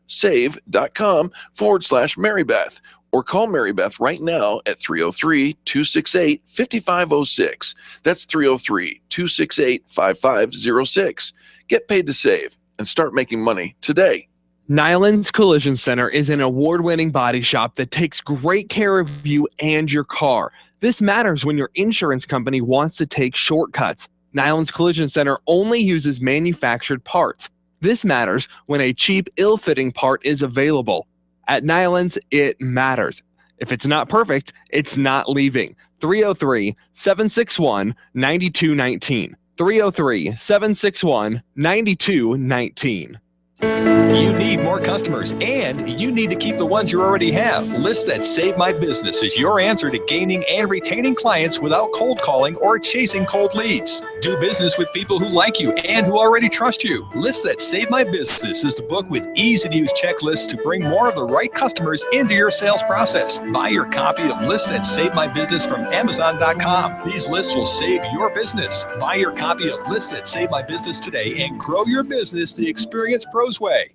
save.com/MarriedBeth. Or call Mary Beth right now at 303-268-5506. That's 303-268-5506. Get paid to save and start making money today. Nyland's Collision Center is an award-winning body shop that takes great care of you and your car. This matters when your insurance company wants to take shortcuts. Nyland's Collision Center only uses manufactured parts. This matters when a cheap, ill-fitting part is available. At Nyland's, it matters. If it's not perfect, it's not leaving. 303-761-9219. 303-761-9219. You need more customers, and you need to keep the ones you already have. List That Save My Business is your answer to gaining and retaining clients without cold calling or chasing cold leads. Do business with people who like you and who already trust you. List That Save My Business is the book with easy-to-use checklists to bring more of the right customers into your sales process. Buy your copy of List That Save My Business from Amazon.com. These lists will save your business. Buy your copy of List That Save My Business today and grow your business the Experience Pros way.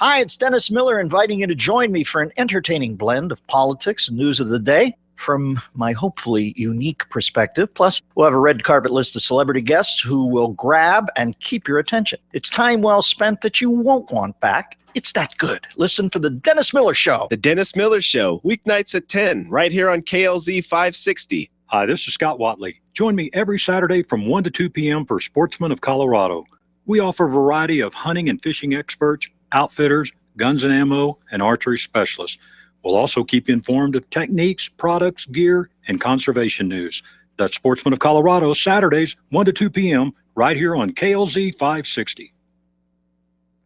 Hi, it's Dennis Miller inviting you to join me for an entertaining blend of politics and news of the day. from my hopefully unique perspective. Plus, we'll have a red carpet list of celebrity guests who will grab and keep your attention. It's time well spent that you won't want back. It's that good. Listen for The Dennis Miller Show. The Dennis Miller Show, weeknights at 10, right here on KLZ 560. Hi, this is Scott Watley. Join me every Saturday from 1 to 2 p.m. for Sportsmen of Colorado. We offer a variety of hunting and fishing experts, outfitters, guns and ammo, and archery specialists. We'll also keep you informed of techniques, products, gear, and conservation news. That's Sportsmen of Colorado, Saturdays, 1 to 2 p.m., right here on KLZ 560.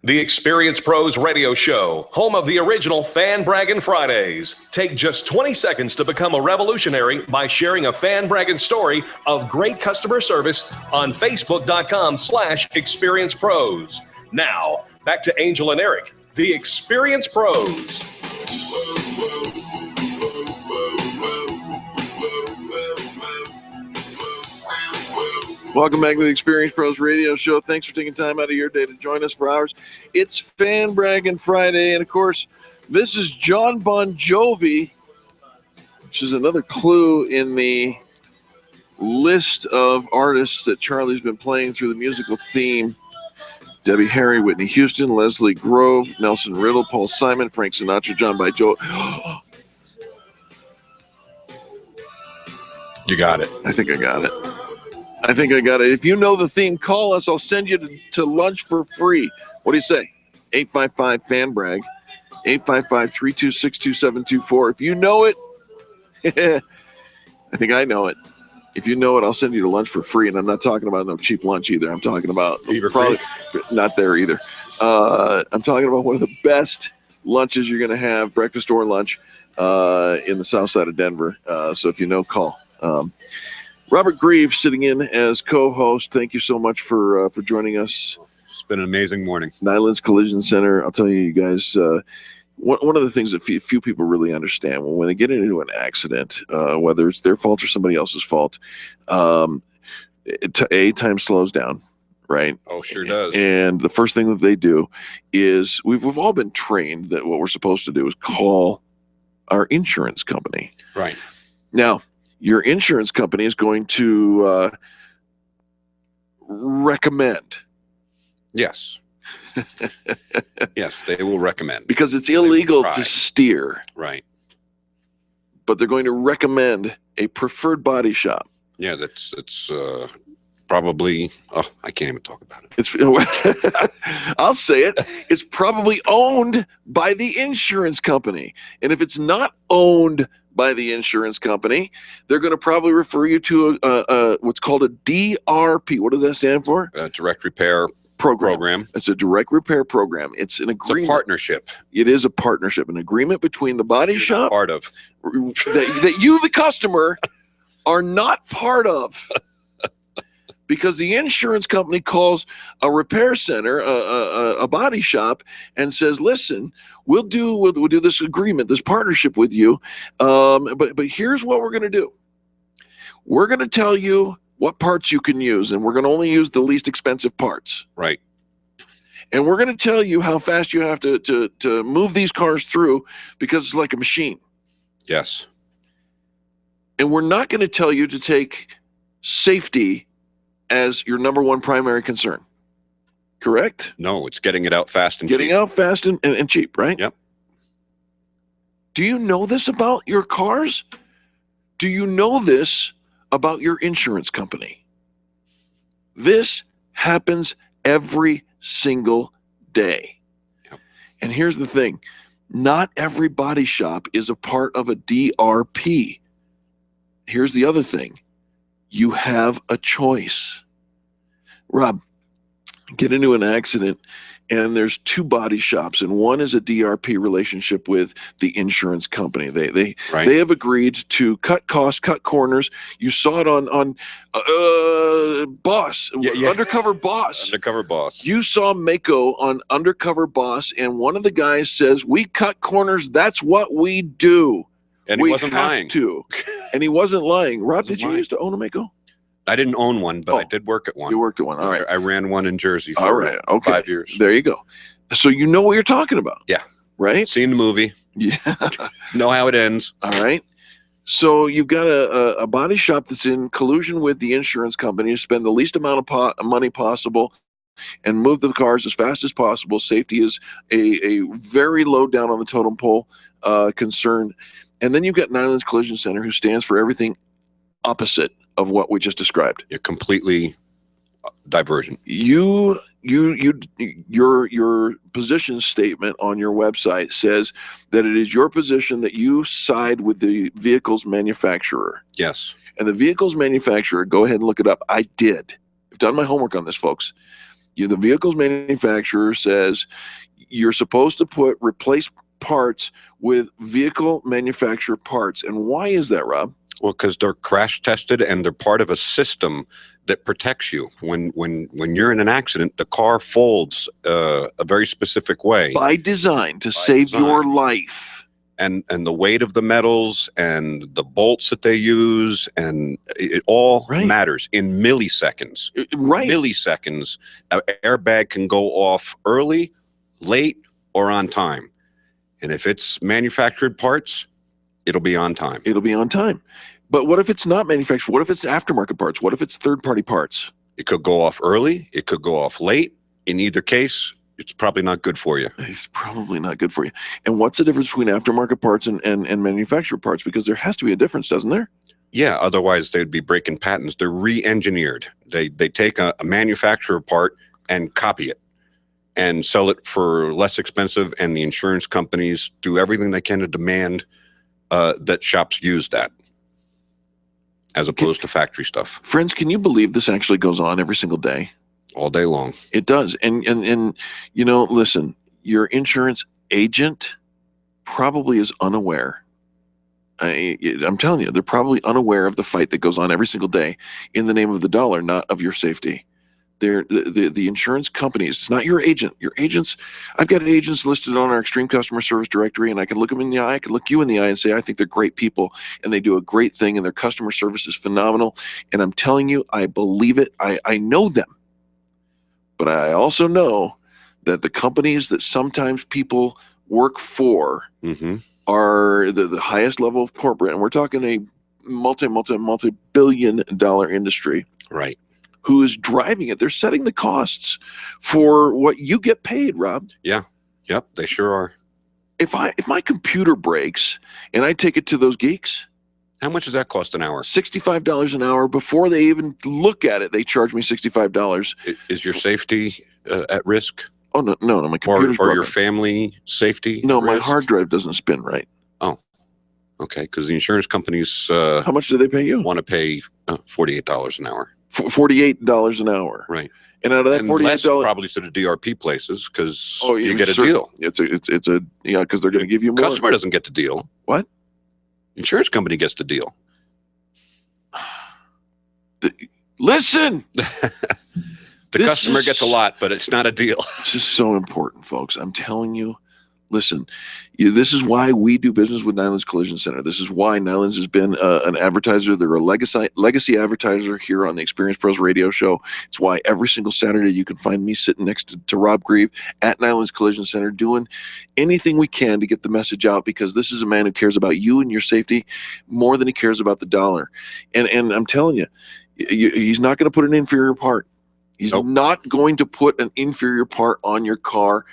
The Experience Pros Radio Show, home of the original Fan Braggin' Fridays. Take just 20 seconds to become a revolutionary by sharing a Fan Braggin' story of great customer service on Facebook.com/Experience Pros. Now, back to Angel and Eric, the Experience Pros. Welcome back to the Experience Pros Radio Show. Thanks for taking time out of your day to join us for ours. It's Fan Braggin' Friday, and of course, this is John Bon Jovi, which is another clue in the list of artists that Charlie's been playing through the musical theme. Debbie Harry, Whitney Houston, Leslie Grove, Nelson Riddle, Paul Simon, Frank Sinatra, John Bon Jovi. You got it. I think I got it. If you know the theme, call us. I'll send you to lunch for free. What do you say? 855-FAN-BRAG, 855-326-2724. If you know it, I think I know it. If you know it, I'll send you to lunch for free. And I'm not talking about no cheap lunch either. I'm talking about probably not there either. I'm talking about one of the best lunches you're going to have, breakfast or lunch, in the south side of Denver. So if you know, call. Robert Grieve sitting in as co-host. Thank you so much for joining us. It's been an amazing morning. Nyland's Collision Center. I'll tell you guys, one of the things that few people really understand when they get into an accident, whether it's their fault or somebody else's fault, time slows down, right? Oh, sure does. And the first thing that they do is we've all been trained that what we're supposed to do is call our insurance company. Right. Now, your insurance company is going to recommend. Yes. Yes, they will recommend. Because it's illegal to steer. Right. But they're going to recommend a preferred body shop. Yeah, that's probably, I can't even talk about it. I'll say it. It's probably owned by the insurance company. And if it's not owned by the insurance company, they're going to probably refer you to what's called a DRP. What does that stand for? Direct Repair Program. It's a direct repair program. It's an agreement. It's a partnership. It is a partnership, an agreement between the body shop part of that you, the customer, are not part of. Because the insurance company calls a repair center, a body shop, and says, "Listen, we'll do this agreement, this partnership with you, but here's what we're going to do. We're going to tell you what parts you can use, and we're going to only use the least expensive parts. Right. And we're going to tell you how fast you have to move these cars through because it's like a machine. Yes. And we're not going to tell you to take safety as your number one primary concern. Correct? No, it's getting it out fast and Getting cheap. out fast and cheap, right? Yep. Do you know this about your cars? Do you know this about your insurance company? This happens every single day. Yep. And here's the thing. Not every body shop is a part of a DRP. Here's the other thing. You have a choice. Rob, get into an accident and there's two body shops and one is a DRP relationship with the insurance company. They have agreed to cut costs, cut corners. You saw it on Boss, Undercover Boss. Undercover Boss. You saw Mako on Undercover Boss and one of the guys says, "We cut corners, that's what we do." And he wasn't lying. And he wasn't lying. Rob, did you used to own a Mako? I didn't own one, but I did work at one. You worked at one. All right. I ran one in Jersey for 5 years. There you go. So you know what you're talking about. Yeah. Right? Seen the movie. Yeah. Know how it ends. All right. So you've got a body shop that's in collusion with the insurance company to spend the least amount of money possible and move the cars as fast as possible. Safety is a very low down on the totem pole concern. And then you've got Nyland's Collision Center, who stands for everything opposite of what we just described. You're completely divergent. Your position statement on your website says that it is your position that you side with the vehicle's manufacturer. Yes. And the vehicle's manufacturer, go ahead and look it up. I did. I've done my homework on this, folks. The vehicle's manufacturer says you're supposed to replace parts with vehicle manufacturer parts. And why is that, Rob? Well, because they're crash tested and they're part of a system that protects you. When you're in an accident, the car folds a very specific way. By design, to save your life. And the weight of the metals and the bolts that they use, and it all matters in milliseconds. Milliseconds. An airbag can go off early, late, or on time. And if it's manufactured parts, it'll be on time. It'll be on time. But what if it's not manufactured? What if it's aftermarket parts? What if it's third-party parts? It could go off early. It could go off late. In either case, it's probably not good for you. It's probably not good for you. And what's the difference between aftermarket parts and manufactured parts? Because there has to be a difference, doesn't there? Yeah, otherwise they'd be breaking patents. They're re-engineered. They take a manufacturer part and copy it and sell it for less expensive, and the insurance companies do everything they can to demand that shops use that, as opposed to factory stuff. Friends, can you believe this actually goes on every single day? All day long. It does. And listen, your insurance agent probably is unaware. I'm telling you, they're probably unaware of the fight that goes on every single day in the name of the dollar, not of your safety. They're the insurance companies. It's not your agent. Your agents, I've got agents listed on our Extreme Customer Service Directory, and I can look them in the eye. I can look you in the eye and say, I think they're great people, and they do a great thing, and their customer service is phenomenal. And I'm telling you, I believe it. I know them. But I also know that the companies that sometimes people work for are the highest level of corporate, and we're talking a multi-billion-dollar industry. Right. Who is driving it. They're setting the costs for what you get paid, Rob. Yeah. Yep, they sure are. If my computer breaks and I take it to those geeks, how much does that cost an hour? $65 an hour. Before they even look at it, they charge me $65. Is your safety at risk? Oh, no, my computer's or your family safety? No, my hard drive doesn't spin right. Oh, okay. Because the insurance companies how much do they pay you? Want to pay $48 an hour. $48 an hour. Right. And out of that $48, probably to the DRP places, because you get a deal. It's a because they're going to give you more. Customer doesn't get the deal. What? Insurance company gets the deal. Listen. The customer gets a lot, but it's not a deal. This is so important, folks. I'm telling you. Listen, this is why we do business with Nyland's Collision Center. This is why Nyland's has been an advertiser. They're a legacy advertiser here on the Experience Pros radio show. It's why every single Saturday you can find me sitting next to Rob Grieve at Nyland's Collision Center doing anything we can to get the message out, because this is a man who cares about you and your safety more than he cares about the dollar. And I'm telling you, he's not going to put an inferior part. He's not going to put an inferior part on your car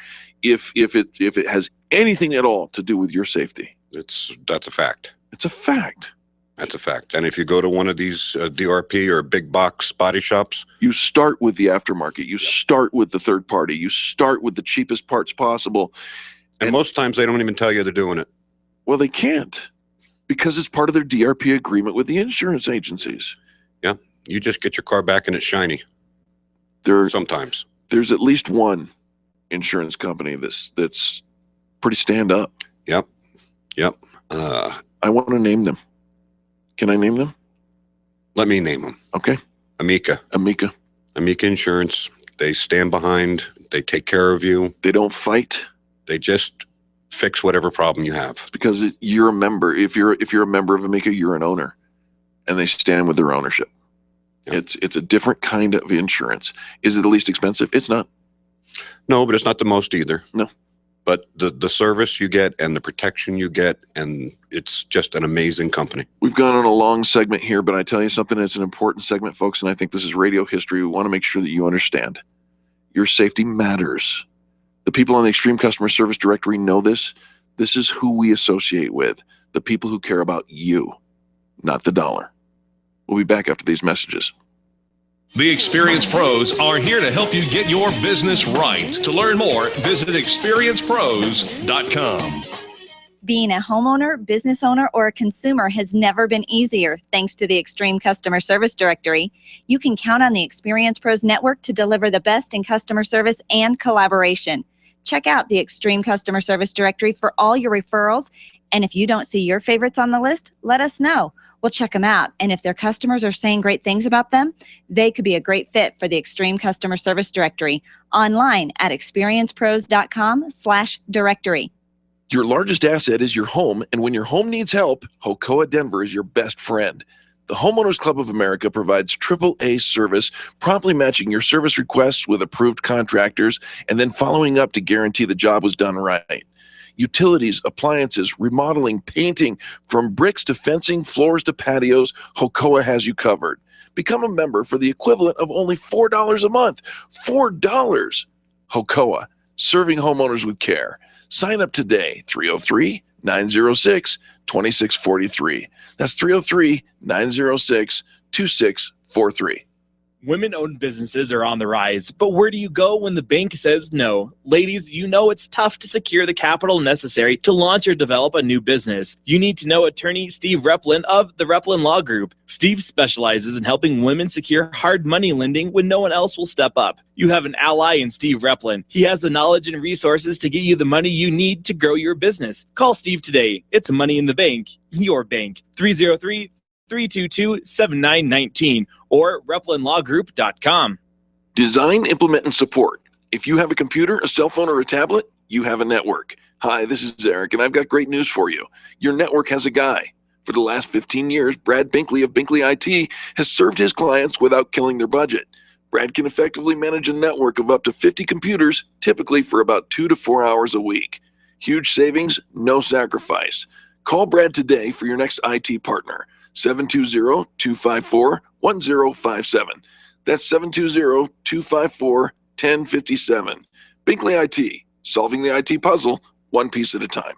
if it has anything at all to do with your safety. That's a fact. It's a fact. That's a fact. And if you go to one of these DRP or big box body shops, you start with the aftermarket. You start with the third party. You start with the cheapest parts possible. And most times they don't even tell you they're doing it. Well, they can't, because it's part of their DRP agreement with the insurance agencies. Yeah. You just get your car back and it's shiny. Sometimes. There's at least one insurance company that's pretty stand up. Yep. I want to name them. Can I name them? Let me name them. Okay. Amica Insurance. They stand behind. They take care of you. They don't fight. They just fix whatever problem you have. It's because you're a member. If you're a member of Amica, you're an owner, and they stand with their ownership. Yep. It's a different kind of insurance. Is it the least expensive? It's not. No, but it's not the most either. No. but the service you get and the protection you get, and it's just an amazing company. We've gone on a long segment here, but I tell you something, it's an important segment, folks, and I think this is radio history. We want to make sure that you understand. Your safety matters. The people on the Extreme Customer Service Directory know this. This is who we associate with, the people who care about you, not the dollar. We'll be back after these messages. The Experience Pros are here to help you get your business right. To learn more, visit experiencepros.com. Being a homeowner, business owner, or a consumer has never been easier thanks to the Extreme Customer Service Directory. You can count on the Experience Pros Network to deliver the best in customer service and collaboration. Check out the Extreme Customer Service Directory for all your referrals. And if you don't see your favorites on the list, let us know. We'll check them out. And if their customers are saying great things about them, they could be a great fit for the Extreme Customer Service Directory. Online at experiencepros.com/directory. Your largest asset is your home, and when your home needs help, Hocoa Denver is your best friend. The Homeowners Club of America provides AAA service, promptly matching your service requests with approved contractors, and then following up to guarantee the job was done right. Utilities, appliances, remodeling, painting, from bricks to fencing, floors to patios, Hocoa has you covered. Become a member for the equivalent of only $4 a month. $4! Hocoa, serving homeowners with care. Sign up today, 303-906-2643. That's 303-906-2643. Women-owned businesses are on the rise, but where do you go when the bank says no? Ladies, you know it's tough to secure the capital necessary to launch or develop a new business. You need to know attorney Steve Replin of the Replin Law Group. Steve specializes in helping women secure hard money lending when no one else will step up. You have an ally in Steve Replin. He has the knowledge and resources to get you the money you need to grow your business. Call Steve today. It's Money in the Bank, your bank. 303-322-7919 or replinlawgroup.com. Design, implement, and support. If you have a computer, a cell phone, or a tablet, you have a network. Hi, this is Eric, and I've got great news for you. Your network has a guy. For the last 15 years, Brad Binkley of Binkley IT has served his clients without killing their budget. Brad can effectively manage a network of up to 50 computers, typically for about 2 to 4 hours a week. Huge savings, no sacrifice. Call Brad today for your next IT partner. 720-254-1057. That's 720-254-1057. Binkley IT, solving the IT puzzle one piece at a time.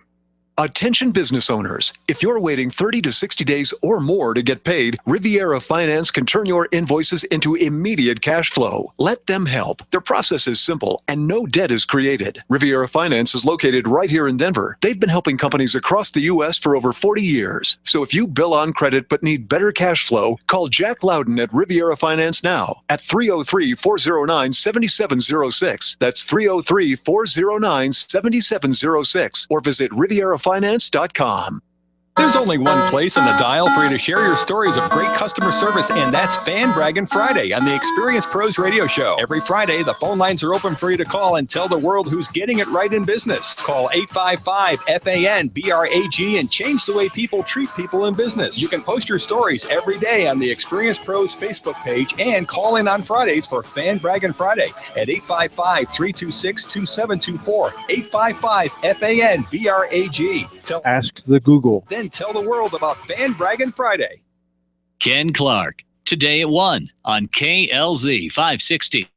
Attention business owners, if you're waiting 30 to 60 days or more to get paid, Riviera Finance can turn your invoices into immediate cash flow. Let them help. Their process is simple and no debt is created. Riviera Finance is located right here in Denver. They've been helping companies across the U.S. for over 40 years. So if you bill on credit but need better cash flow, call Jack Loudon at Riviera Finance now at 303-409-7706. That's 303-409-7706 or visit RivieraFinance.com. There's only one place on the dial for you to share your stories of great customer service, and that's Fan Braggin' Friday on the Experience Pros Radio Show. Every Friday, the phone lines are open for you to call and tell the world who's getting it right in business. Call 855-FAN-BRAG and change the way people treat people in business. You can post your stories every day on the Experience Pros Facebook page and call in on Fridays for Fan Braggin' Friday at 855-326-2724. 855-FAN-BRAG. Ask the Google. Then tell the world about Fan Braggin' Friday. Ken Clark, today at 1 on KLZ 560.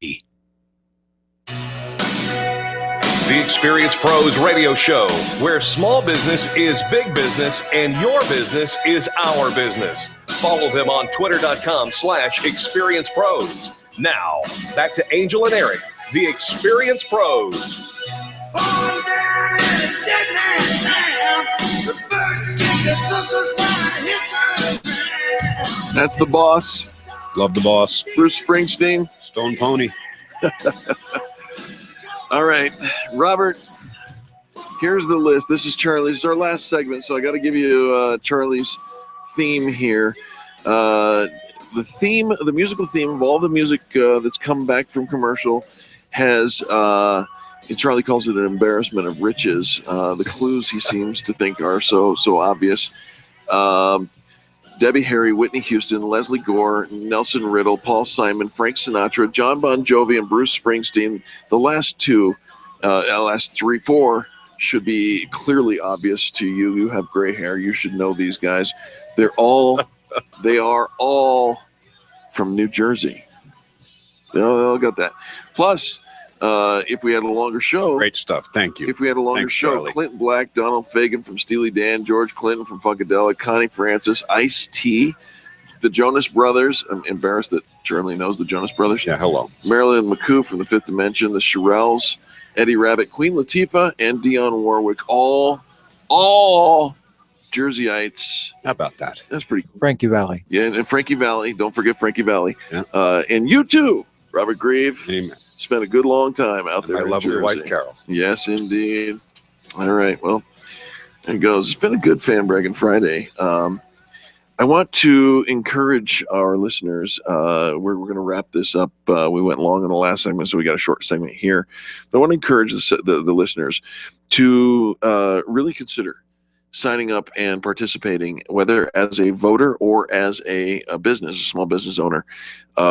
The Experience Pros Radio Show, where small business is big business and your business is our business. Follow them on twitter.com/experiencepros. Now, back to Angel and Eric, the Experience Pros. That's the boss. Love the boss. Bruce Springsteen. Stone Pony. All right, Robert, here's the list. This is Charlie's. This is our last segment, so I got to give you Charlie's theme here. The musical theme of all the music that's come back from commercial has, Charlie calls it an embarrassment of riches. The clues he seems to think are so obvious. Debbie Harry, Whitney Houston, Leslie Gore, Nelson Riddle, Paul Simon, Frank Sinatra, John Bon Jovi, and Bruce Springsteen. The last 4 should be clearly obvious to you. You have gray hair. You should know these guys. They are all from New Jersey. They all got that. Plus, if we had a longer show. Great stuff. Thank you. If we had a longer Thanks, show, Charlie. Clinton Black, Donald Fagen from Steely Dan, George Clinton from Funkadelic, Connie Francis, Ice-T, the Jonas Brothers. I'm embarrassed that Charlie knows the Jonas Brothers. Yeah, hello. Marilyn McCoo from the Fifth Dimension, the Shirelles, Eddie Rabbit, Queen Latifah, and Dionne Warwick, all Jerseyites. How about that? That's pretty cool. Frankie Valli. Yeah, and Frankie Valli. Don't forget Frankie Valli. Yeah. And you too, Robert Grieve. Amen. Spent a good long time out there. My in lovely Jersey. wife, Carol. Yes, indeed. All right. Well, there it goes. It's been a good Fan Braggin' Friday. I want to encourage our listeners. We're going to wrap this up. We went long in the last segment, so we got a short segment here. But I want to encourage the listeners to really consider signing up and participating, whether as a voter or as a small business owner,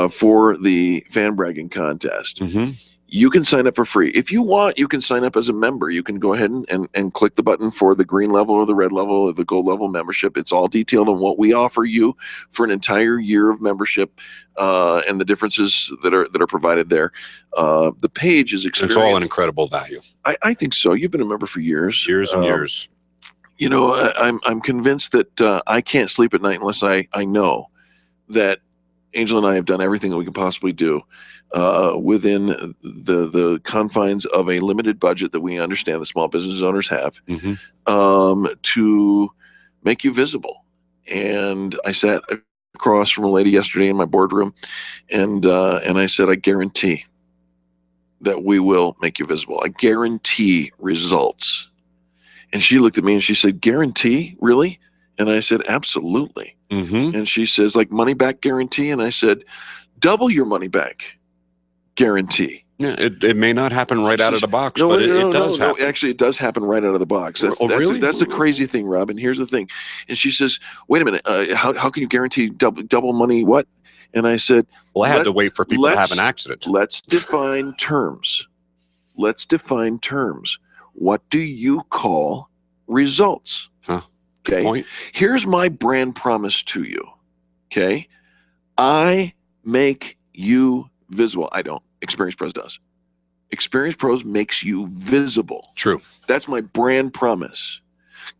for the Fan Bragging contest. Mm-hmm. You can sign up for free. If you want, you can sign up as a member. You can go ahead and click the button for the green level or the red level or the gold level membership. It's all detailed on what we offer you for an entire year of membership, and the differences that are provided there. The page is It's all an incredible value. I think so. You've been a member for years. Years and years. You know, I'm convinced that I can't sleep at night unless I know that Angel and I have done everything that we can possibly do within the confines of a limited budget that we understand the small business owners have, to make you visible. And I sat across from a lady yesterday in my boardroom, and I said, I guarantee that we will make you visible. I guarantee results. And she looked at me and she said, guarantee? Really? And I said, absolutely. Mm-hmm. And she says, like money back guarantee? And I said, double your money back guarantee. Yeah, it may not happen right out of the box, but it does happen. No, actually, it does happen right out of the box. Really? That's the crazy thing, Rob. And here's the thing. And she says, wait a minute, how can you guarantee double money what? And I said, well, I had to wait for people to have an accident. Let's define terms. Let's define terms. What do you call results? Huh. Okay. Point. Here's my brand promise to you. Okay. I make you visible. I don't. Experience Pros does. Experience Pros makes you visible. True. That's my brand promise.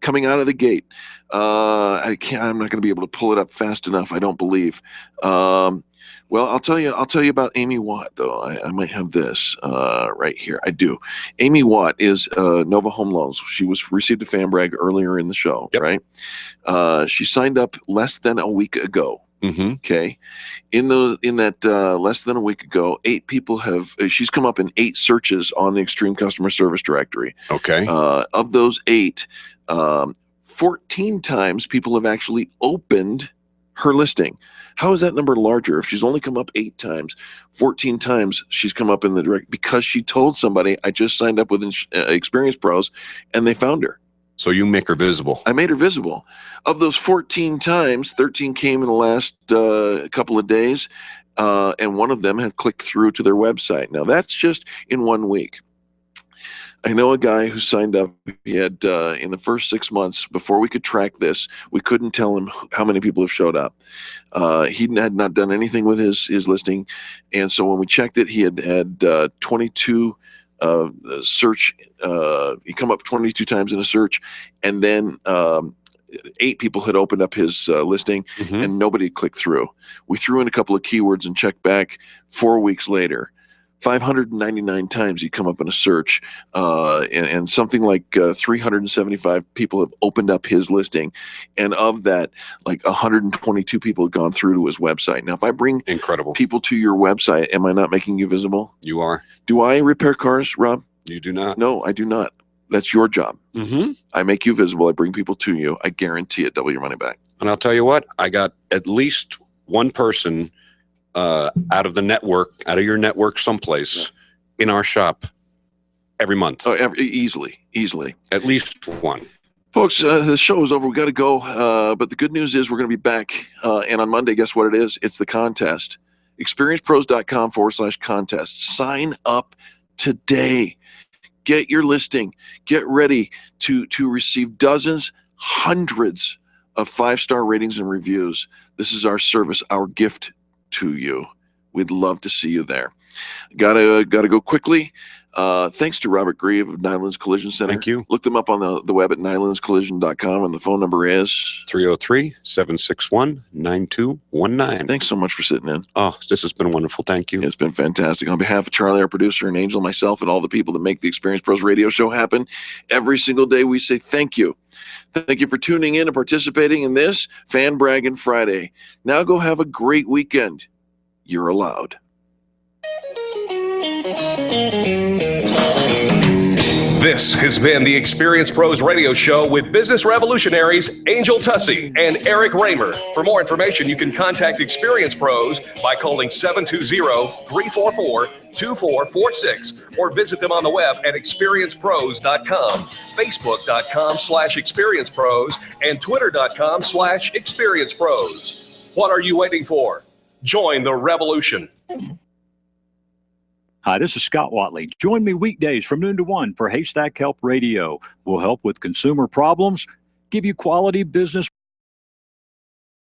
Coming out of the gate, I'm not going to be able to pull it up fast enough. I don't believe. Well, I'll tell you about Amy Watt, though. I might have this right here. I do. Amy Watt is Nova Home Loans. She received a fan brag earlier in the show, right? She signed up less than a week ago. Mm-hmm. Okay, in that less than a week ago, 8 people have. She's come up in 8 searches on the Extreme Customer Service Directory. Okay. Of those 8, 14 times people have actually opened her listing. How is that number larger? If she's only come up 8 times, 14 times she's come up in the direct because she told somebody, I just signed up with Experience Pros, and they found her. So you make her visible. I made her visible. Of those 14 times, 13 came in the last couple of days, and one of them had clicked through to their website. Now, that's just in 1 week. I know a guy who signed up. He had, in the first 6 months, before we could track this, we couldn't tell him how many people have showed up. He had not done anything with his listing. And so when we checked it, he had 22 search. He come up 22 times in a search, and then 8 people had opened up his listing, and nobody clicked through. We threw in a couple of keywords and checked back 4 weeks later. 599 times he come up in a search, and something like 375 people have opened up his listing, and of that, like 122 people have gone through to his website. Now, if I bring people to your website, am I not making you visible? You are. Do I repair cars, Rob? You do not. No, I do not. That's your job. Mm-hmm. I make you visible. I bring people to you. I guarantee it. Double your money back. And I'll tell you what, I got at least one person out of your network someplace in our shop every month. Oh, easily. At least one. Folks, the show is over. We got to go. But the good news is we're going to be back. And on Monday, guess what it is? It's the contest. ExperiencePros.com/contest. Sign up today. get your listing. Get ready to receive dozens, hundreds of 5-star ratings and reviews. This is our service, our gift to you. We'd love to see you there. Gotta go quickly. Thanks to Robert Grieve of Nyland's Collision Center. Thank you. Look them up on the web at nylandscollision.com, and the phone number is 303-761-9219. Thanks so much for sitting in. Oh, this has been wonderful. Thank you. It's been fantastic. On behalf of Charlie, our producer, and Angel, myself, and all the people that make the Experience Pros radio show happen every single day, we say thank you. Thank you for tuning in and participating in this Fan Braggin' Friday. Now go have a great weekend. You're allowed. This has been the Experience Pros radio show with business revolutionaries Angel Tussey and Eric Raymer. For more information, you can contact Experience Pros by calling 720-344-2446 or visit them on the web at experiencepros.com, facebook.com/experiencepros, and twitter.com/experiencepros. What are you waiting for? Join the revolution. Hi, this is Scott Watley. Join me weekdays from noon to 1 for Haystack Help Radio. We'll help with consumer problems, give you quality business